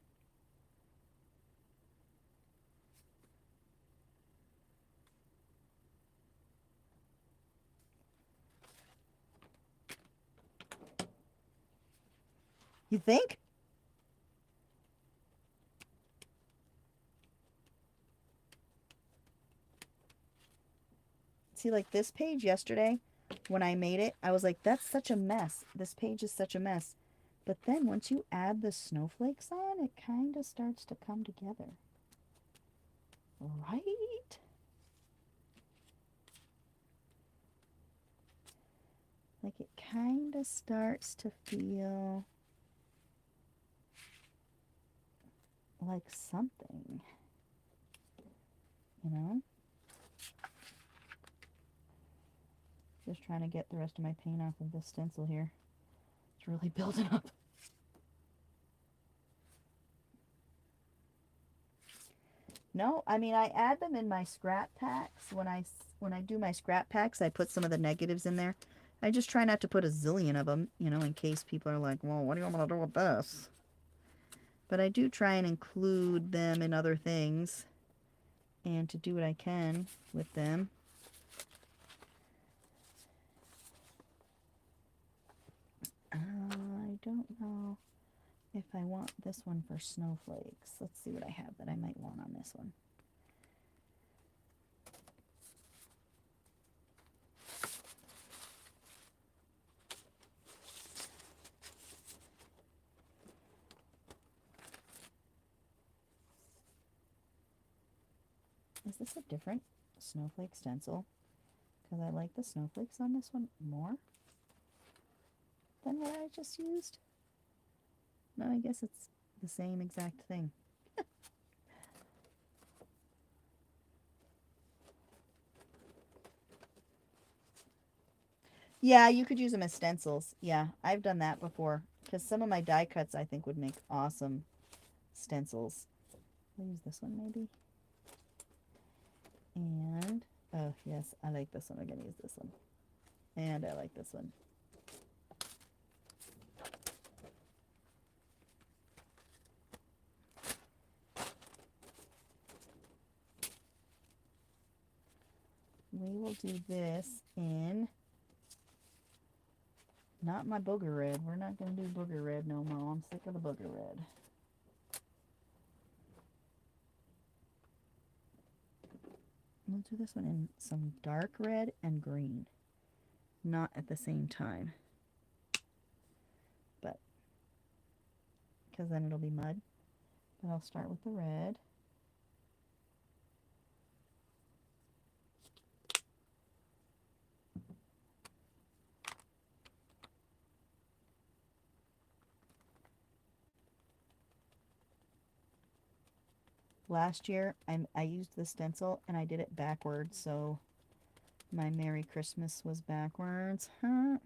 You think? See, like this page yesterday, when I made it, I was like, that's such a mess. This page is such a mess. But then once you add the snowflakes on, it kind of starts to come together. Right? Like it kind of starts to feel like something, you know? Just trying to get the rest of my paint off of this stencil here. It's really building up. No, I mean, I add them in my scrap packs. When I do my scrap packs, I put some of the negatives in there. I just try not to put a zillion of them, you know, in case people are like, well, what do you want me to do with this? But I do try and include them in other things and to do what I can with them. I don't know if I want this one for snowflakes. Let's see what I have that I might want on this one. Is this a different snowflake stencil? Because I like the snowflakes on this one more than what I just used. No, I guess it's the same exact thing. Yeah, you could use them as stencils. Yeah, I've done that before. Because some of my die cuts I think would make awesome stencils. I'll use this one maybe. And, oh yes, I like this one. I'm going to use this one. And I like this one. We will do this in, not my booger red. We're not going to do booger red no more. I'm sick of the booger red. We'll do this one in some dark red and green. Not at the same time. But, because then it'll be mud. But I'll start with the red. last year I used the stencil and I did it backwards, so my Merry Christmas was backwards. Huh?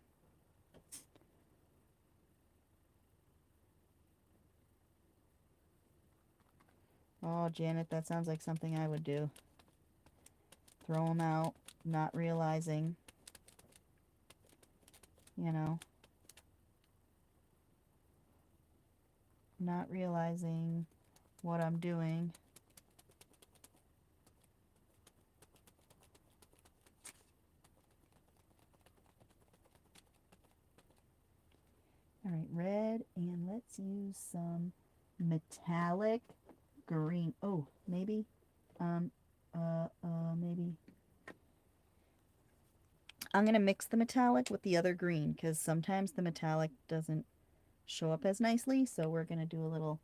Oh, Janet, that sounds like something I would do. Throw them out, not realizing, you know, not realizing what I'm doing. All right, red, and let's use some metallic green. Oh, maybe, maybe. I'm gonna mix the metallic with the other green because sometimes the metallic doesn't show up as nicely. So we're gonna do a little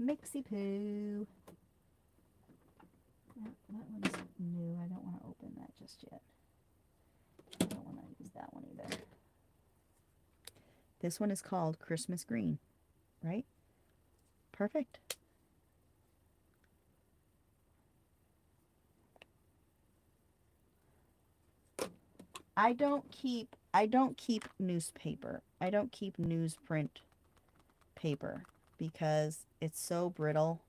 mixy poo. That one's new. I don't want to open that just yet. I don't want to use that one either. This one is called Christmas Green, right? Perfect. I don't keep newspaper. I don't keep newsprint paper because it's so brittle.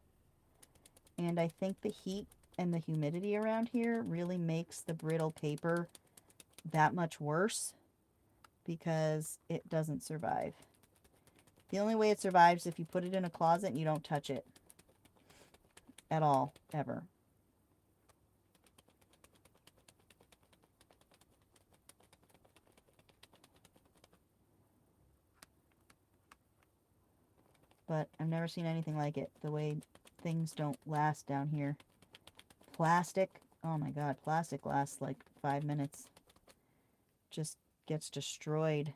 And I think the heat and the humidity around here really makes the brittle paper that much worse because it doesn't survive. The only way it survives is if you put it in a closet and you don't touch it at all, ever. But I've never seen anything like it, the way things don't last down here. Plastic, oh my god, plastic lasts like 5 minutes. Just gets destroyed.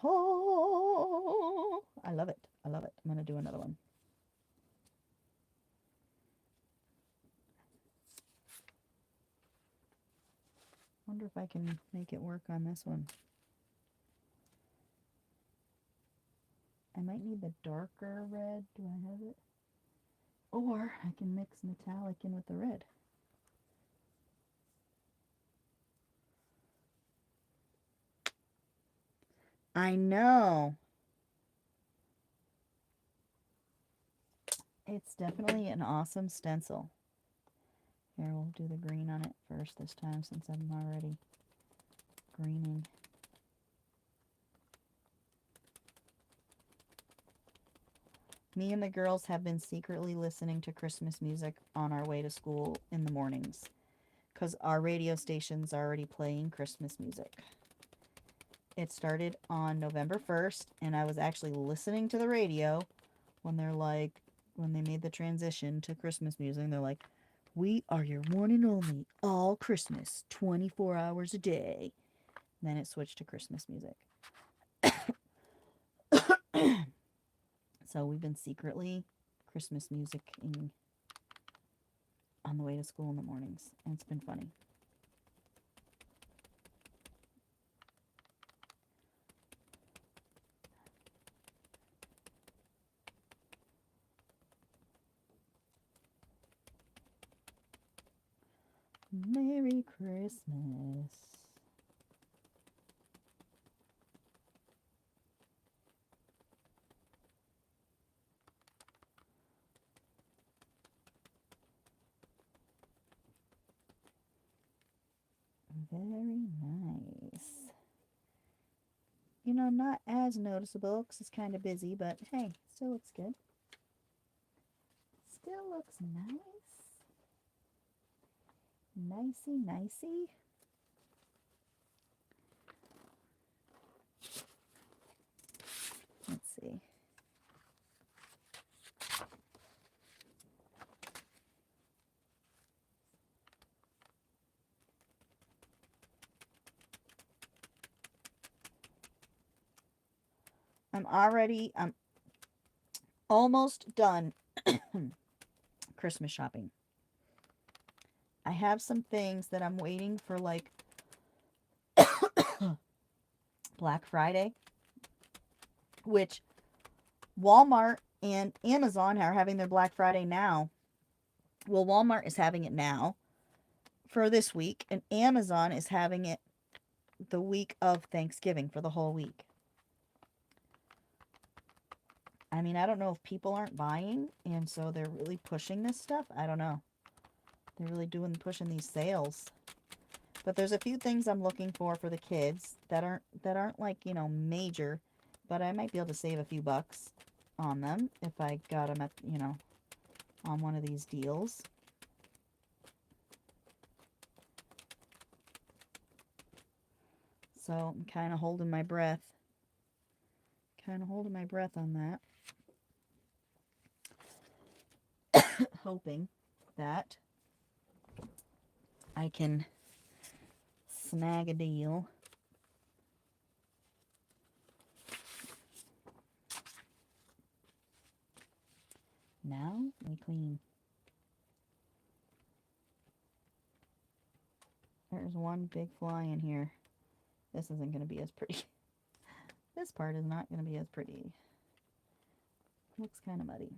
Oh, I love it. I love it. I'm going to do another one. Wonder if I can make it work on this one. I might need the darker red. Do I have it? Or I can mix metallic in with the red. I know. It's definitely an awesome stencil. Here, we'll do the green on it first this time since I'm already greening. Me and the girls have been secretly listening to Christmas music on our way to school in the mornings because our radio station's already playing Christmas music. It started on November 1st, and I was actually listening to the radio when they made the transition to Christmas music. They're like, "We are your one and only all Christmas, 24 hours a day." And then it switched to Christmas music. So we've been secretly Christmas musicing on the way to school in the mornings, and it's been funny. Merry Christmas. Very nice. You know, not as noticeable because it's kind of busy, but hey, still looks good. Still looks nice. Nicey, nicey. Let's see. I'm almost done Christmas shopping. I have some things that I'm waiting for, like Black Friday, which Walmart And Amazon are having their Black Friday now. Well, Walmart is having it now for this week, and Amazon is having it the week of Thanksgiving for the whole week. I mean, I don't know if people aren't buying, and so they're really pushing this stuff. I don't know. They're really pushing these sales. But there's a few things I'm looking for the kids that aren't like, you know, major, but I might be able to save a few bucks on them if I got them at, you know, on one of these deals. So I'm kind of holding my breath. Kind of holding my breath on that. Hoping that I can snag a deal. Now we clean. There's one big fly in here. This isn't going to be as pretty. This part is not going to be as pretty. Looks kind of muddy.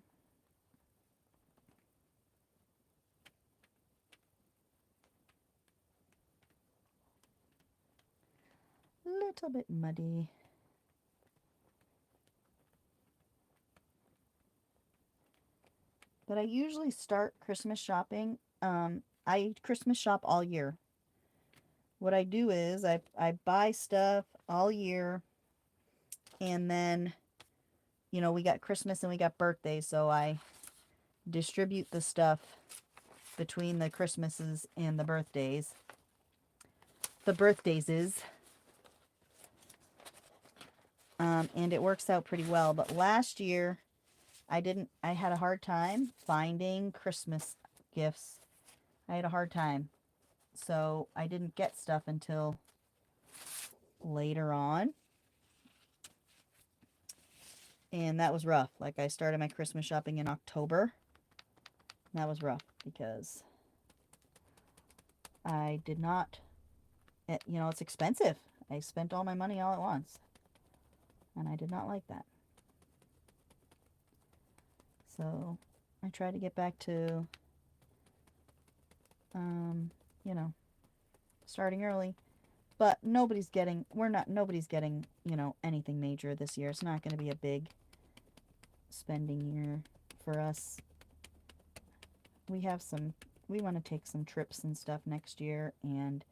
Little bit muddy. But I usually start Christmas shopping. I Christmas shop all year. What I do is I buy stuff all year, and then, you know, we got Christmas and we got birthdays, so I distribute the stuff between the Christmases and the birthdays. The birthdays is. And it works out pretty well. But last year, I had a hard time finding Christmas gifts. I had a hard time. So I didn't get stuff until later on. And that was rough. Like, I started my Christmas shopping in October. That was rough because I did not, you know, it's expensive. I spent all my money all at once. And I did not like that. So I tried to get back to, you know, starting early. But nobody's getting, you know, anything major this year. It's not going to be a big spending year for us. We want to take some trips and stuff next year, and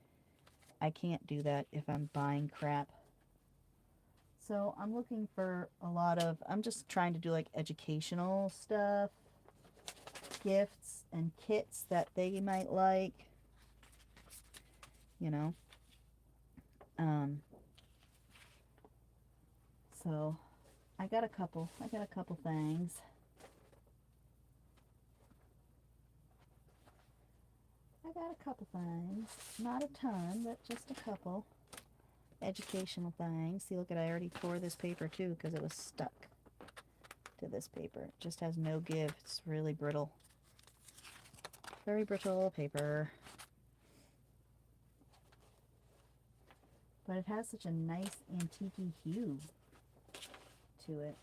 I can't do that if I'm buying crap. So I'm looking for I'm just trying to do like educational stuff, gifts and kits that they might like, you know. So I got a couple things. Not a ton, but just a couple educational things. See, look at, I already tore this paper too because it was stuck to this paper. It just has no give. It's really brittle. Very brittle paper. But it has such a nice antique hue to it.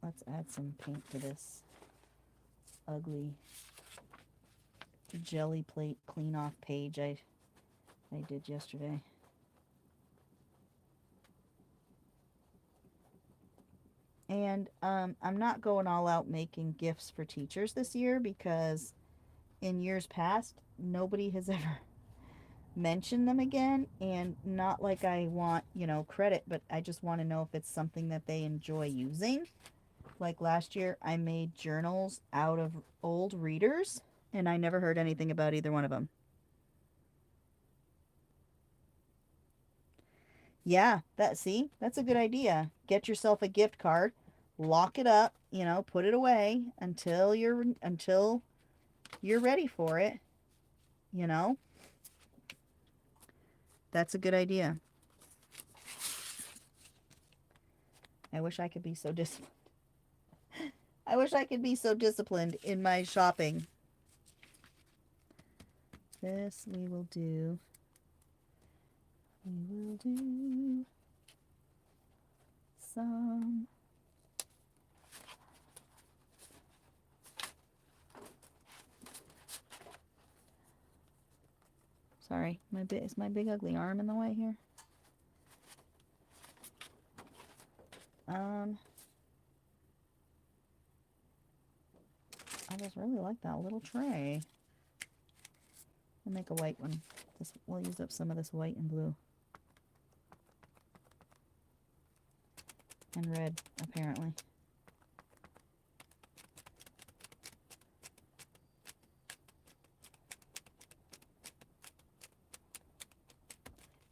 Let's add some paint to this ugly jelly plate clean off page I did yesterday. And I'm not going all out making gifts for teachers this year because in years past nobody has ever mentioned them again, and not like I want, you know, credit, but I just want to know if it's something that they enjoy using. Like last year I made journals out of old readers, and I never heard anything about either one of them. Yeah, that's a good idea. Get yourself a gift card, lock it up, you know, put it away until you're ready for it, you know. That's a good idea. I wish I could be so disciplined. I wish I could be so disciplined in my shopping. This we will do. We will do some. Sorry, is my big ugly arm in the way here? I just really like that little tray. We'll make a white one. We'll use up some of this white and blue. And red, apparently.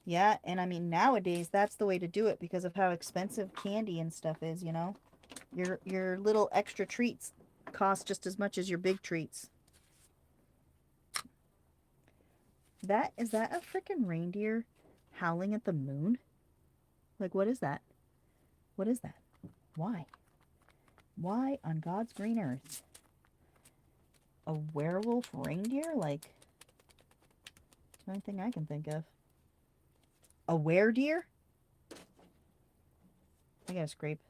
Yeah, and I mean, nowadays, that's the way to do it because of how expensive candy and stuff is, you know? Your little extra treats cost just as much as your big treats. Is that a freaking reindeer howling at the moon? Like, what is that? What is that? Why? Why on God's green earth? A werewolf reindeer? Like, it's the only thing I can think of. A weredeer? I gotta scrape.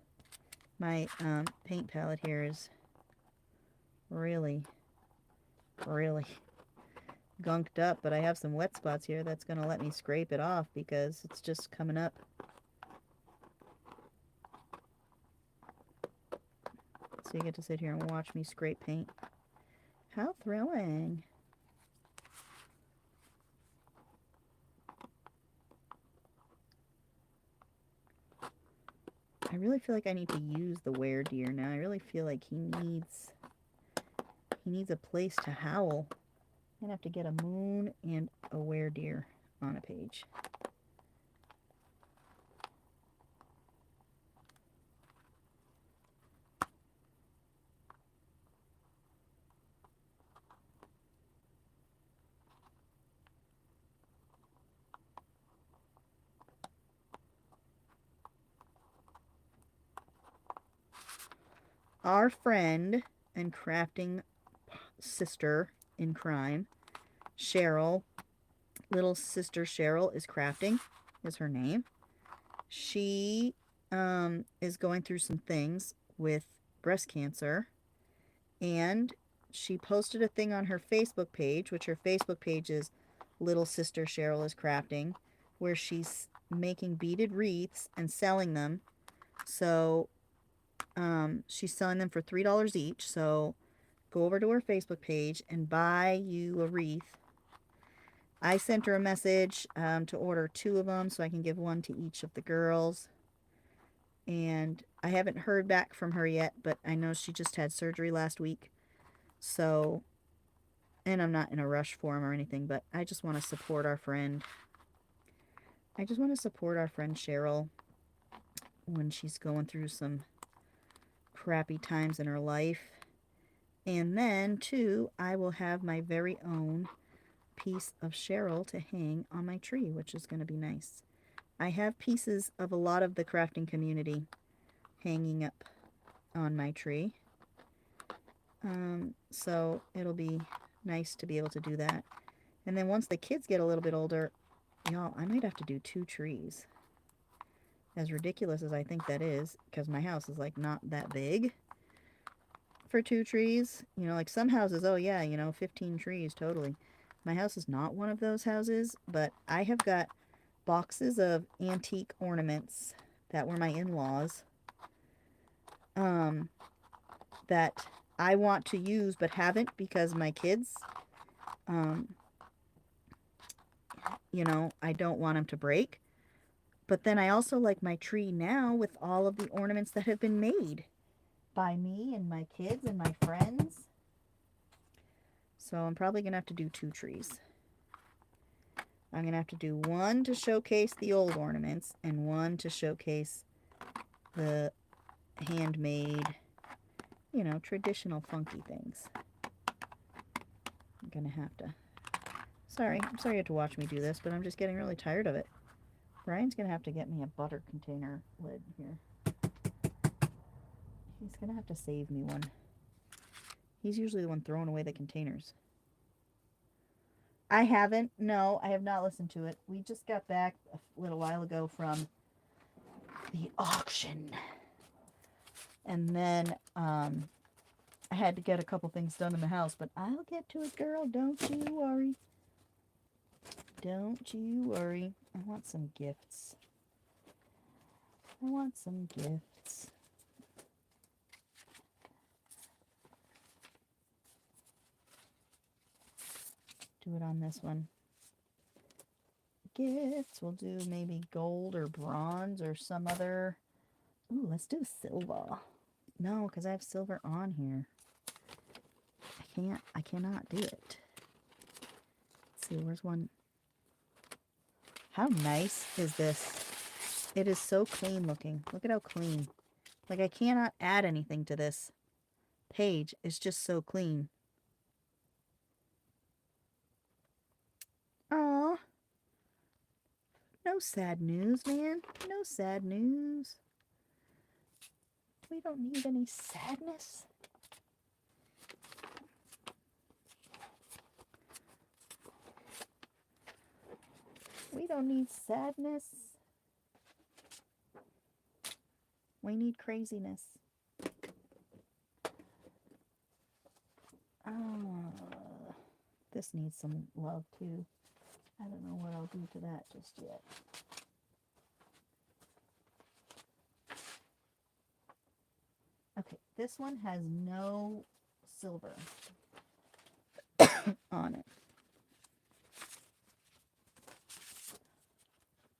My paint palette here is really gunked up, but I have some wet spots here that's gonna let me scrape it off because it's just coming up. So you get to sit here and watch me scrape paint. How thrilling. I really feel like I need to use the weredeer now. I really feel like he needs a place to howl. I'm gonna have to get a moon and a weredeer on a page. Our friend and crafting sister in crime, Cheryl, little sister Cheryl is crafting, is her name. She is going through some things with breast cancer, and she posted a thing on her Facebook page, which her Facebook page is Little Sister Cheryl is Crafting, where she's making beaded wreaths and selling them. So she's selling them for $3 each. So go over to her Facebook page and buy you a wreath. I sent her a message to order 2 of them so I can give one to each of the girls. And I haven't heard back from her yet, but I know she just had surgery last week. So, and I'm not in a rush for them or anything, but I just want to support our friend. I just want to support our friend Cheryl when she's going through some crappy times in her life. And then, too, I will have my very own piece of Cheryl to hang on my tree, which is going to be nice. I have pieces of a lot of the crafting community hanging up on my tree. So it'll be nice to be able to do that. And then once the kids get a little bit older, y'all, I might have to do 2 trees. As ridiculous as I think that is, because my house is like not that big for 2 trees. You know, like some houses, oh yeah, you know, 15 trees, totally. My house is not one of those houses, but I have got boxes of antique ornaments that were my in-laws that I want to use but haven't because my kids, you know, I don't want them to break. But then I also like my tree now with all of the ornaments that have been made by me and my kids and my friends. So I'm probably going to have to do 2 trees. I'm going to have to do one to showcase the old ornaments and one to showcase the handmade, you know, traditional funky things. I'm going to have to... I'm sorry you have to watch me do this, but I'm just getting really tired of it. Brian's going to have to get me a butter container lid here. He's going to have to save me one. He's usually the one throwing away the containers. I haven't. No, I have not listened to it. We just got back a little while ago from the auction. And then I had to get a couple things done in the house, but I'll get to it, girl. Don't you worry. Don't you worry. I want some gifts. I want some gifts. Do it on this one. Gifts. We'll do maybe gold or bronze or some other. Ooh, let's do silver. No, because I have silver on here. I cannot do it. Let's see, where's one? How nice is this? It is so clean looking. Look at how clean. Like, I cannot add anything to this page. It's just so clean. Aw. No sad news, man. No sad news. We don't need any sadness. We don't need sadness. We need craziness. This needs some love too. I don't know what I'll do to that just yet. Okay, this one has no silver on it.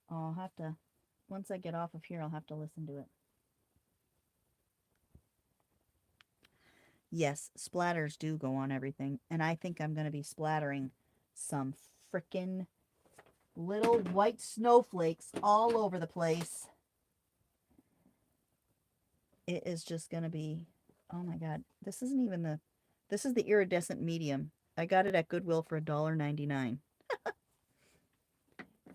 I'll have to, once I get off of here, I'll have to listen to it. Yes, splatters do go on everything. And I think I'm going to be splattering some frickin' little white snowflakes all over the place. It is just going to be, oh my God. This isn't even the, this is the iridescent medium. I got it at Goodwill for $1.99.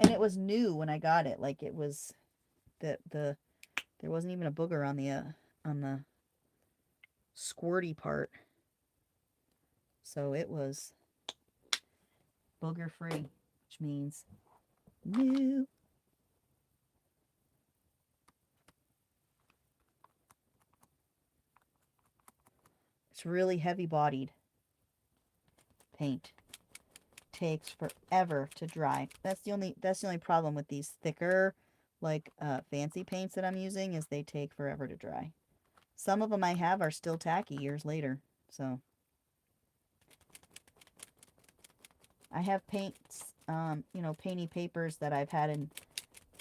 And it was new when I got it. Like, it was, there wasn't even a booger on the squirty part. So it was booger free, which means new. It's really heavy bodied paint. Takes forever to dry. That's the only problem with these thicker, like fancy paints that I'm using, is they take forever to dry. Some of them I have are still tacky years later. So I have paints, you know, painty papers that I've had in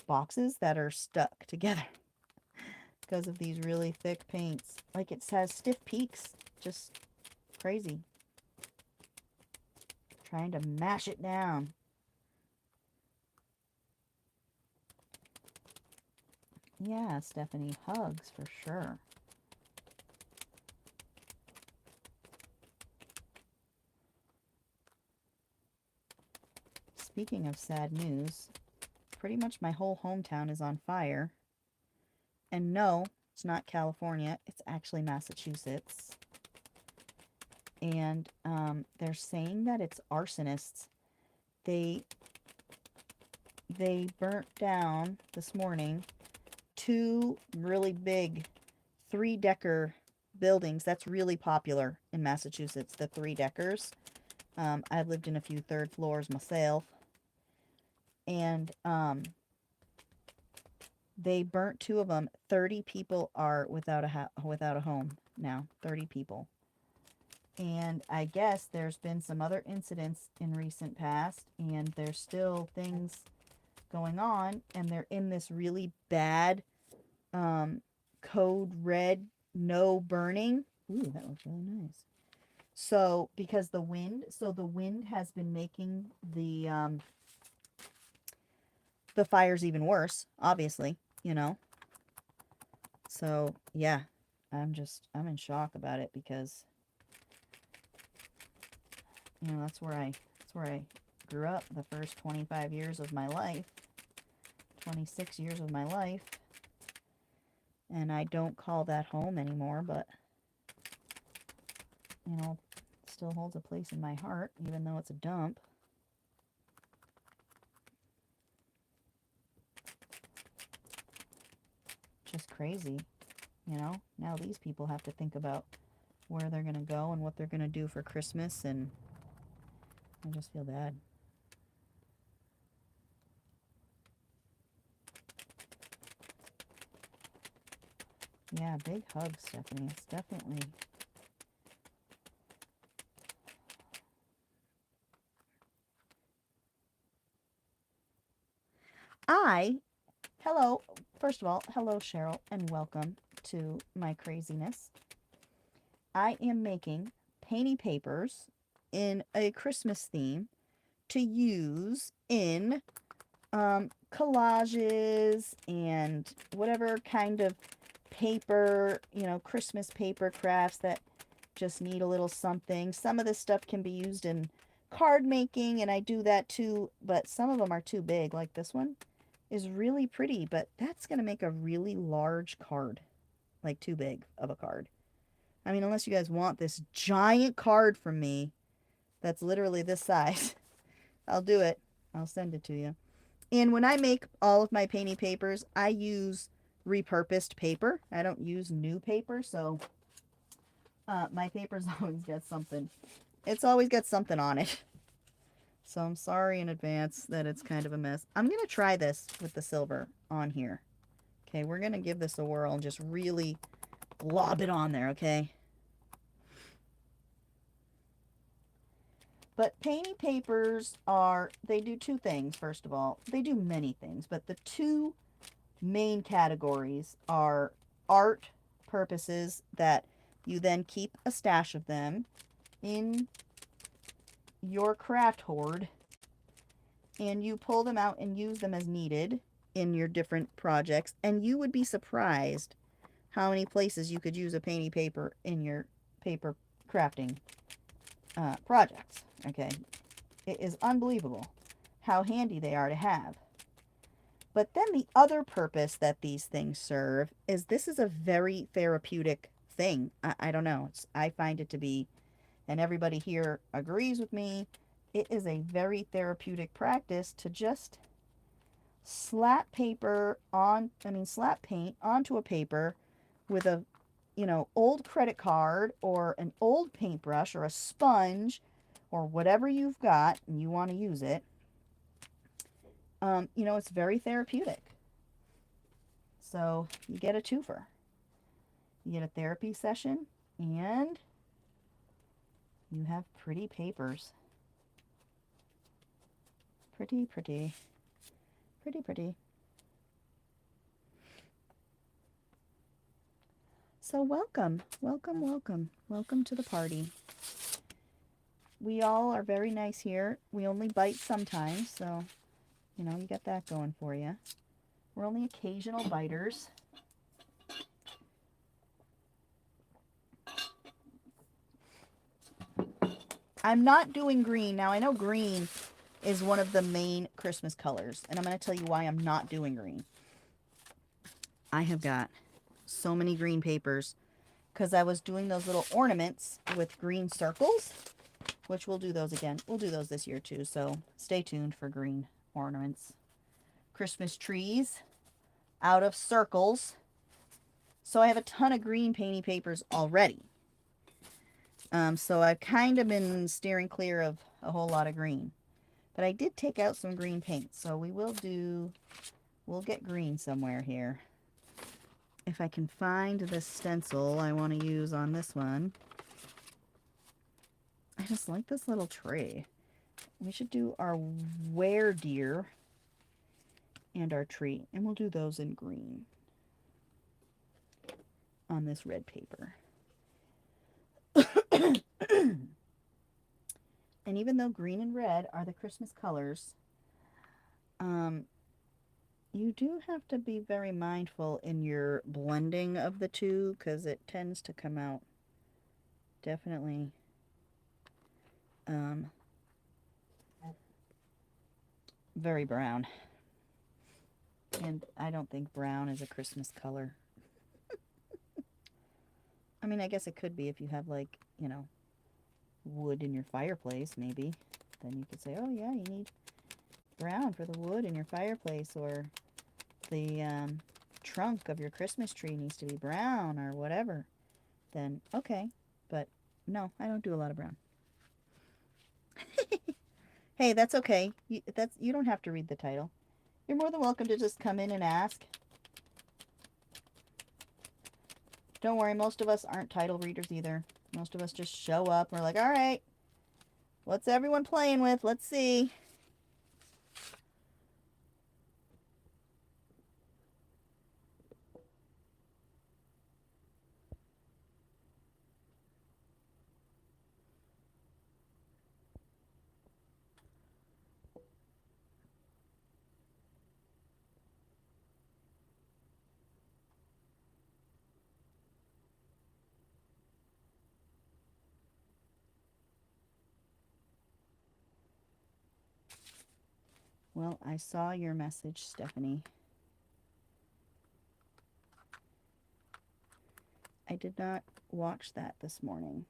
boxes that are stuck together because of these really thick paints. Like, it has stiff peaks. Just crazy. Trying to mash it down. Yeah, Stephanie, hugs for sure. Speaking of sad news, pretty much my whole hometown is on fire. And no, it's not California. It's actually Massachusetts. And they're saying that it's arsonists. They burnt down this morning 2 really big 3-decker buildings. That's really popular in Massachusetts, the 3-deckers. I've lived in a few 3rd floors myself. And they burnt 2 of them. 30 people are without a home now. 30 people. And I guess there's been some other incidents in recent past, and there's still things going on, and they're in this really bad code red, no burning. Ooh, that looks really nice. So, because the wind has been making the fires even worse, obviously, you know. So, yeah, I'm in shock about it, because, you know, that's where I grew up the first 25 years of my life, 26 years of my life. And I don't call that home anymore, but, you know, it still holds a place in my heart, even though it's a dump. crazy. You know, now these people have to think about where they're going to go and what they're going to do for Christmas, and I just feel bad. Yeah, big hug, Stephanie. It's definitely... Hello, first of all, hello, Cheryl, and welcome to my craziness. I am making painty papers in a Christmas theme to use in collages and whatever kind of paper, you know, Christmas paper crafts that just need a little something. Some of this stuff can be used in card making, and I do that too, but some of them are too big. Like this one is really pretty, but that's going to make a really large card, like too big of a card. I mean, unless you guys want this giant card from me that's literally this size, I'll do it. I'll send it to you. And when I make all of my painting papers, I use repurposed paper. I don't use new paper, so my papers always get something. It's always got something on it. So I'm sorry in advance that it's kind of a mess. I'm going to try this with the silver on here. Okay, we're going to give this a whirl and just really glob it on there, okay? But painting papers they do two things, first of all. They do many things, but the two main categories are art purposes, that you then keep a stash of them in your craft hoard, and you pull them out and use them as needed in your different projects. And you would be surprised how many places you could use a painting paper in your paper crafting projects. Okay, it is unbelievable how handy they are to have. But then the other purpose that these things serve is, this is a very therapeutic thing. I don't know. I find it to be, and everybody here agrees with me, it is a very therapeutic practice to just slap paint onto a paper with a, you know, old credit card or an old paintbrush or a sponge or whatever you've got and you want to use it. You know, it's very therapeutic. So you get a twofer. You get a therapy session and you have pretty papers. Pretty, pretty. Pretty, pretty. So welcome, welcome, welcome. Welcome to the party. We all are very nice here. We only bite sometimes, so, you know, you got that going for you. We're only occasional biters. I'm not doing green. Now, I know green is one of the main Christmas colors, and I'm going to tell you why I'm not doing green. I have got so many green papers because I was doing those little ornaments with green circles, which we'll do those again. We'll do those this year too, so stay tuned for green ornaments. Christmas trees out of circles. So I have a ton of green painting papers already. So I've kind of been steering clear of a whole lot of green. But I did take out some green paint, so we'll get green somewhere here. If I can find the stencil I want to use on this one. I just like this little tree. We should do our deer and our tree, and we'll do those in green on this red paper. And even though green and red are the Christmas colors, you do have to be very mindful in your blending of the two, because it tends to come out definitely very brown. And I don't think brown is a Christmas color. I mean, I guess it could be if you have, like, you know, wood in your fireplace, maybe. Then you could say, oh yeah, you need brown for the wood in your fireplace, or the trunk of your Christmas tree needs to be brown or whatever, then okay. But no, I don't do a lot of brown. Hey, that's okay. You don't have to read the title. You're more than welcome to just come in and ask. Don't worry, most of us aren't title readers either. Most of us just show up. We're like, all right, what's everyone playing with? Let's see. Well, I saw your message, Stephanie. I did not watch that this morning.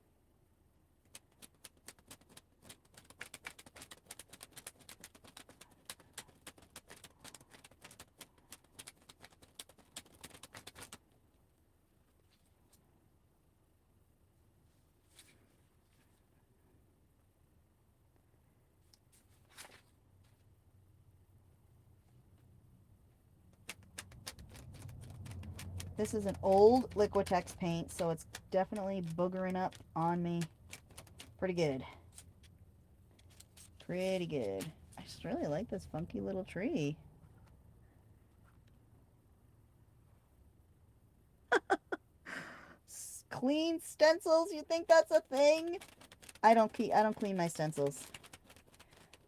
This is an old Liquitex paint, so it's definitely boogering up on me. Pretty good. Pretty good. I just really like this funky little tree. Clean stencils? You think that's a thing? I don't clean my stencils.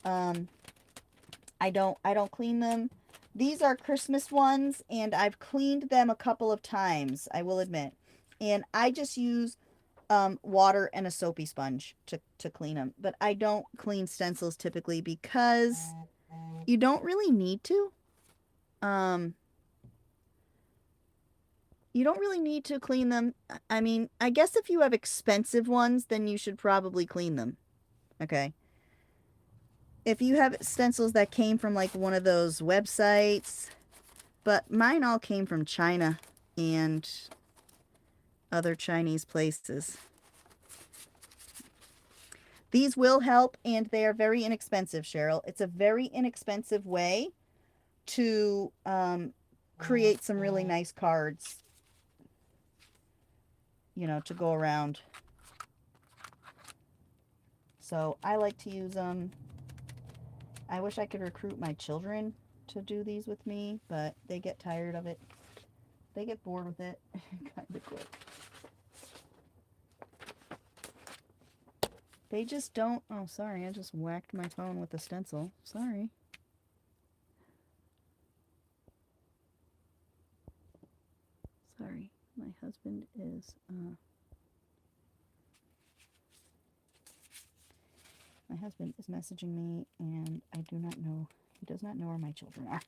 I don't clean them. These are Christmas ones, and I've cleaned them a couple of times, I will admit. And I just use water and a soapy sponge to clean them. But I don't clean stencils typically because you don't really need to. You don't really need to clean them. I mean, I guess if you have expensive ones, then you should probably clean them. Okay. If you have stencils that came from like one of those websites, but mine all came from China and other Chinese places. These will help, and they are very inexpensive, Cheryl. It's a very inexpensive way to create some really nice cards, you know, to go around. So I like to use them. I wish I could recruit my children to do these with me, but they get tired of it. They get bored with it kind of quick. They just don't... Oh, sorry. I just whacked my phone with the stencil. Sorry. Sorry. My husband is... My husband is messaging me, and I do not know... He does not know where my children are.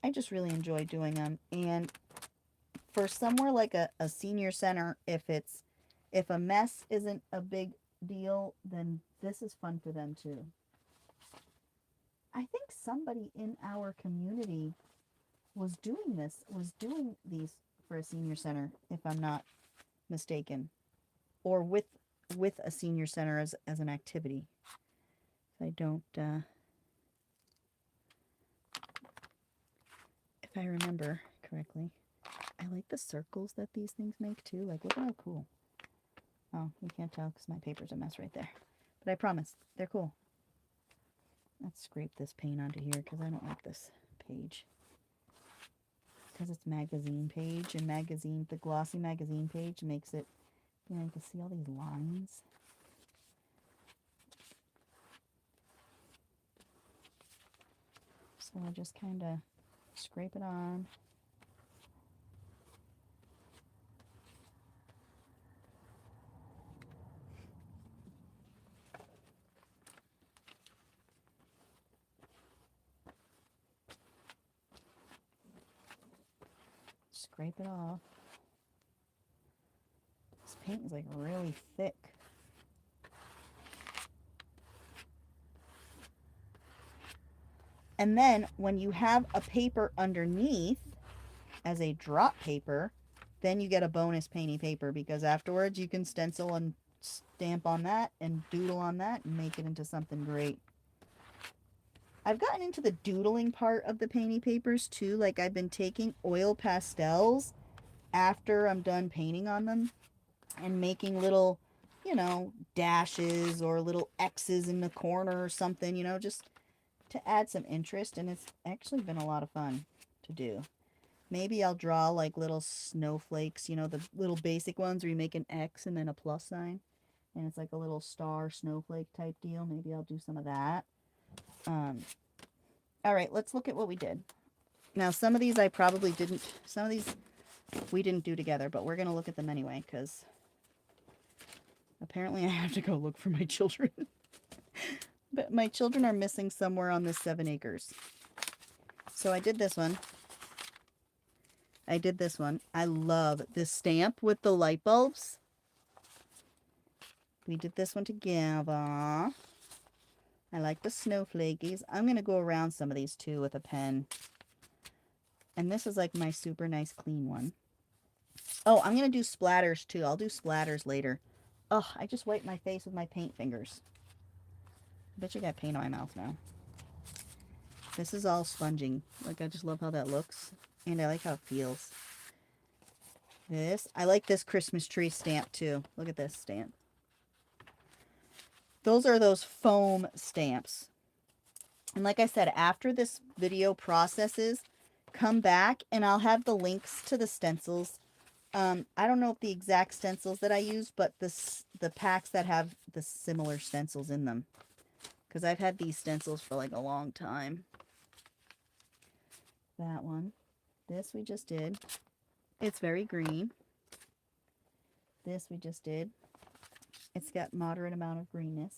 I just really enjoy doing them, and for somewhere like a senior center, if a mess isn't a big deal, then this is fun for them too. I think somebody in our community was doing these for a senior center, if I'm not mistaken, or with a senior center as an activity. If I don't, if I remember correctly. I like the circles that these things make too. Like, look how cool. Oh, you can't tell because my paper's a mess right there. But I promise, they're cool. Let's scrape this paint onto here because I don't like this page. Because it's magazine page, and the glossy magazine page makes it, you know, you can see all these lines. So I just kind of scrape it on. Scrape it off. paint is like really thick. And then when you have a paper underneath as a drop paper, then you get a bonus painty paper, because afterwards you can stencil and stamp on that and doodle on that and make it into something great. I've gotten into the doodling part of the painty papers too. Like, I've been taking oil pastels after I'm done painting on them and making little, you know, dashes or little X's in the corner or something, you know, just to add some interest. And it's actually been a lot of fun to do. Maybe I'll draw like little snowflakes, you know, the little basic ones where you make an X and then a plus sign. And it's like a little star snowflake type deal. Maybe I'll do some of that. All right, let's look at what we did. Now, some of these I probably didn't, some of these we didn't do together, but we're going to look at them anyway, because apparently I have to go look for my children. But my children are missing somewhere on this 7 acres. So I did this one. I did this one. I love this stamp with the light bulbs. We did this one together. I like the snowflakies. I'm going to go around some of these too with a pen. And this is like my super nice clean one. Oh, I'm going to do splatters too. I'll do splatters later. Oh, I just wiped my face with my paint fingers. I bet you got paint on my mouth now. This is all sponging. Like, I just love how that looks. And I like how it feels. This, I like this Christmas tree stamp too. Look at this stamp. Those are those foam stamps. And like I said, after this video processes, come back and I'll have the links to the stencils. I don't know if the exact stencils that I use, but the packs that have the similar stencils in them. Because I've had these stencils for like a long time. That one. This we just did. It's very green. This we just did. It's got moderate amount of greenness.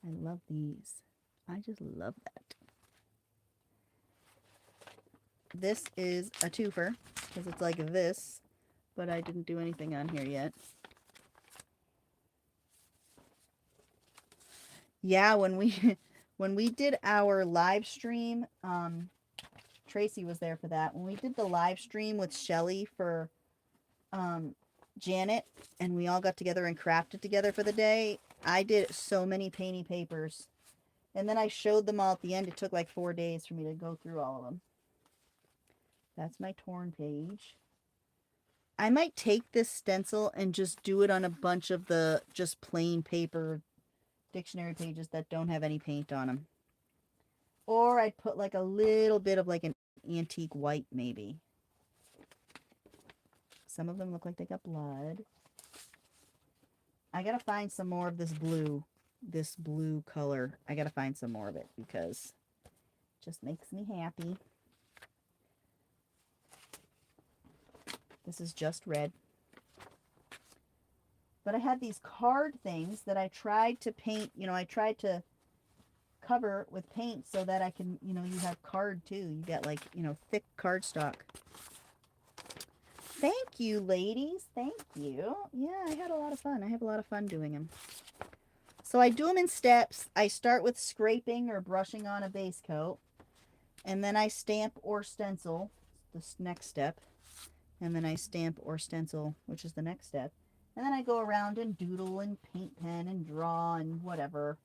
I love these. I just love that. This is a twofer because it's like this, but I didn't do anything on here yet. Yeah, when we did our live stream, Tracy was there for that. When we did the live stream with Shelly for Janet, and we all got together and crafted together for the day, I did so many painty papers. And then I showed them all at the end. It took like 4 days for me to go through all of them. That's my torn page. I might take this stencil and just do it on a bunch of the just plain paper dictionary pages that don't have any paint on them. Or I'd put like a little bit of like an antique white maybe. Some of them look like they got blood. I gotta find some more of this blue color. I gotta find some more of it because it just makes me happy. This is just red. But I had these card things that I tried to paint, you know, I tried to cover with paint so that I can, you know, you have card too. You get like, you know, thick cardstock. Thank you, ladies. Thank you. Yeah, I had a lot of fun. I have a lot of fun doing them. So I do them in steps. I start with scraping or brushing on a base coat. And then I stamp or stencil, this next step. And then I stamp or stencil, which is the next step. And then I go around and doodle and paint pen and draw and whatever.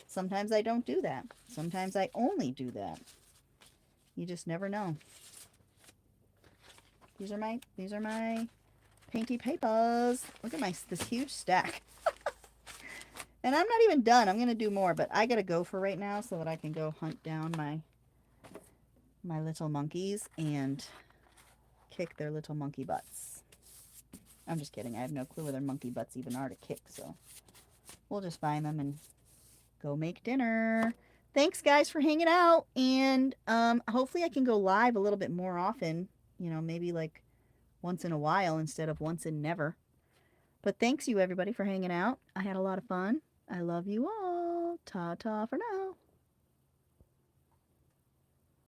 Sometimes I don't do that. Sometimes I only do that. You just never know. These are my painty papers. Look at this huge stack. And I'm not even done. I'm going to do more, but I got to go for right now so that I can go hunt down my little monkeys and kick their little monkey butts. I'm just kidding. I have no clue where their monkey butts even are to kick, so we'll just find them and go make dinner. Thanks, guys, for hanging out, and hopefully I can go live a little bit more often. You know, maybe like once in a while instead of once in never. But thanks you, everybody, for hanging out. I had a lot of fun. I love you all. Ta-ta for now.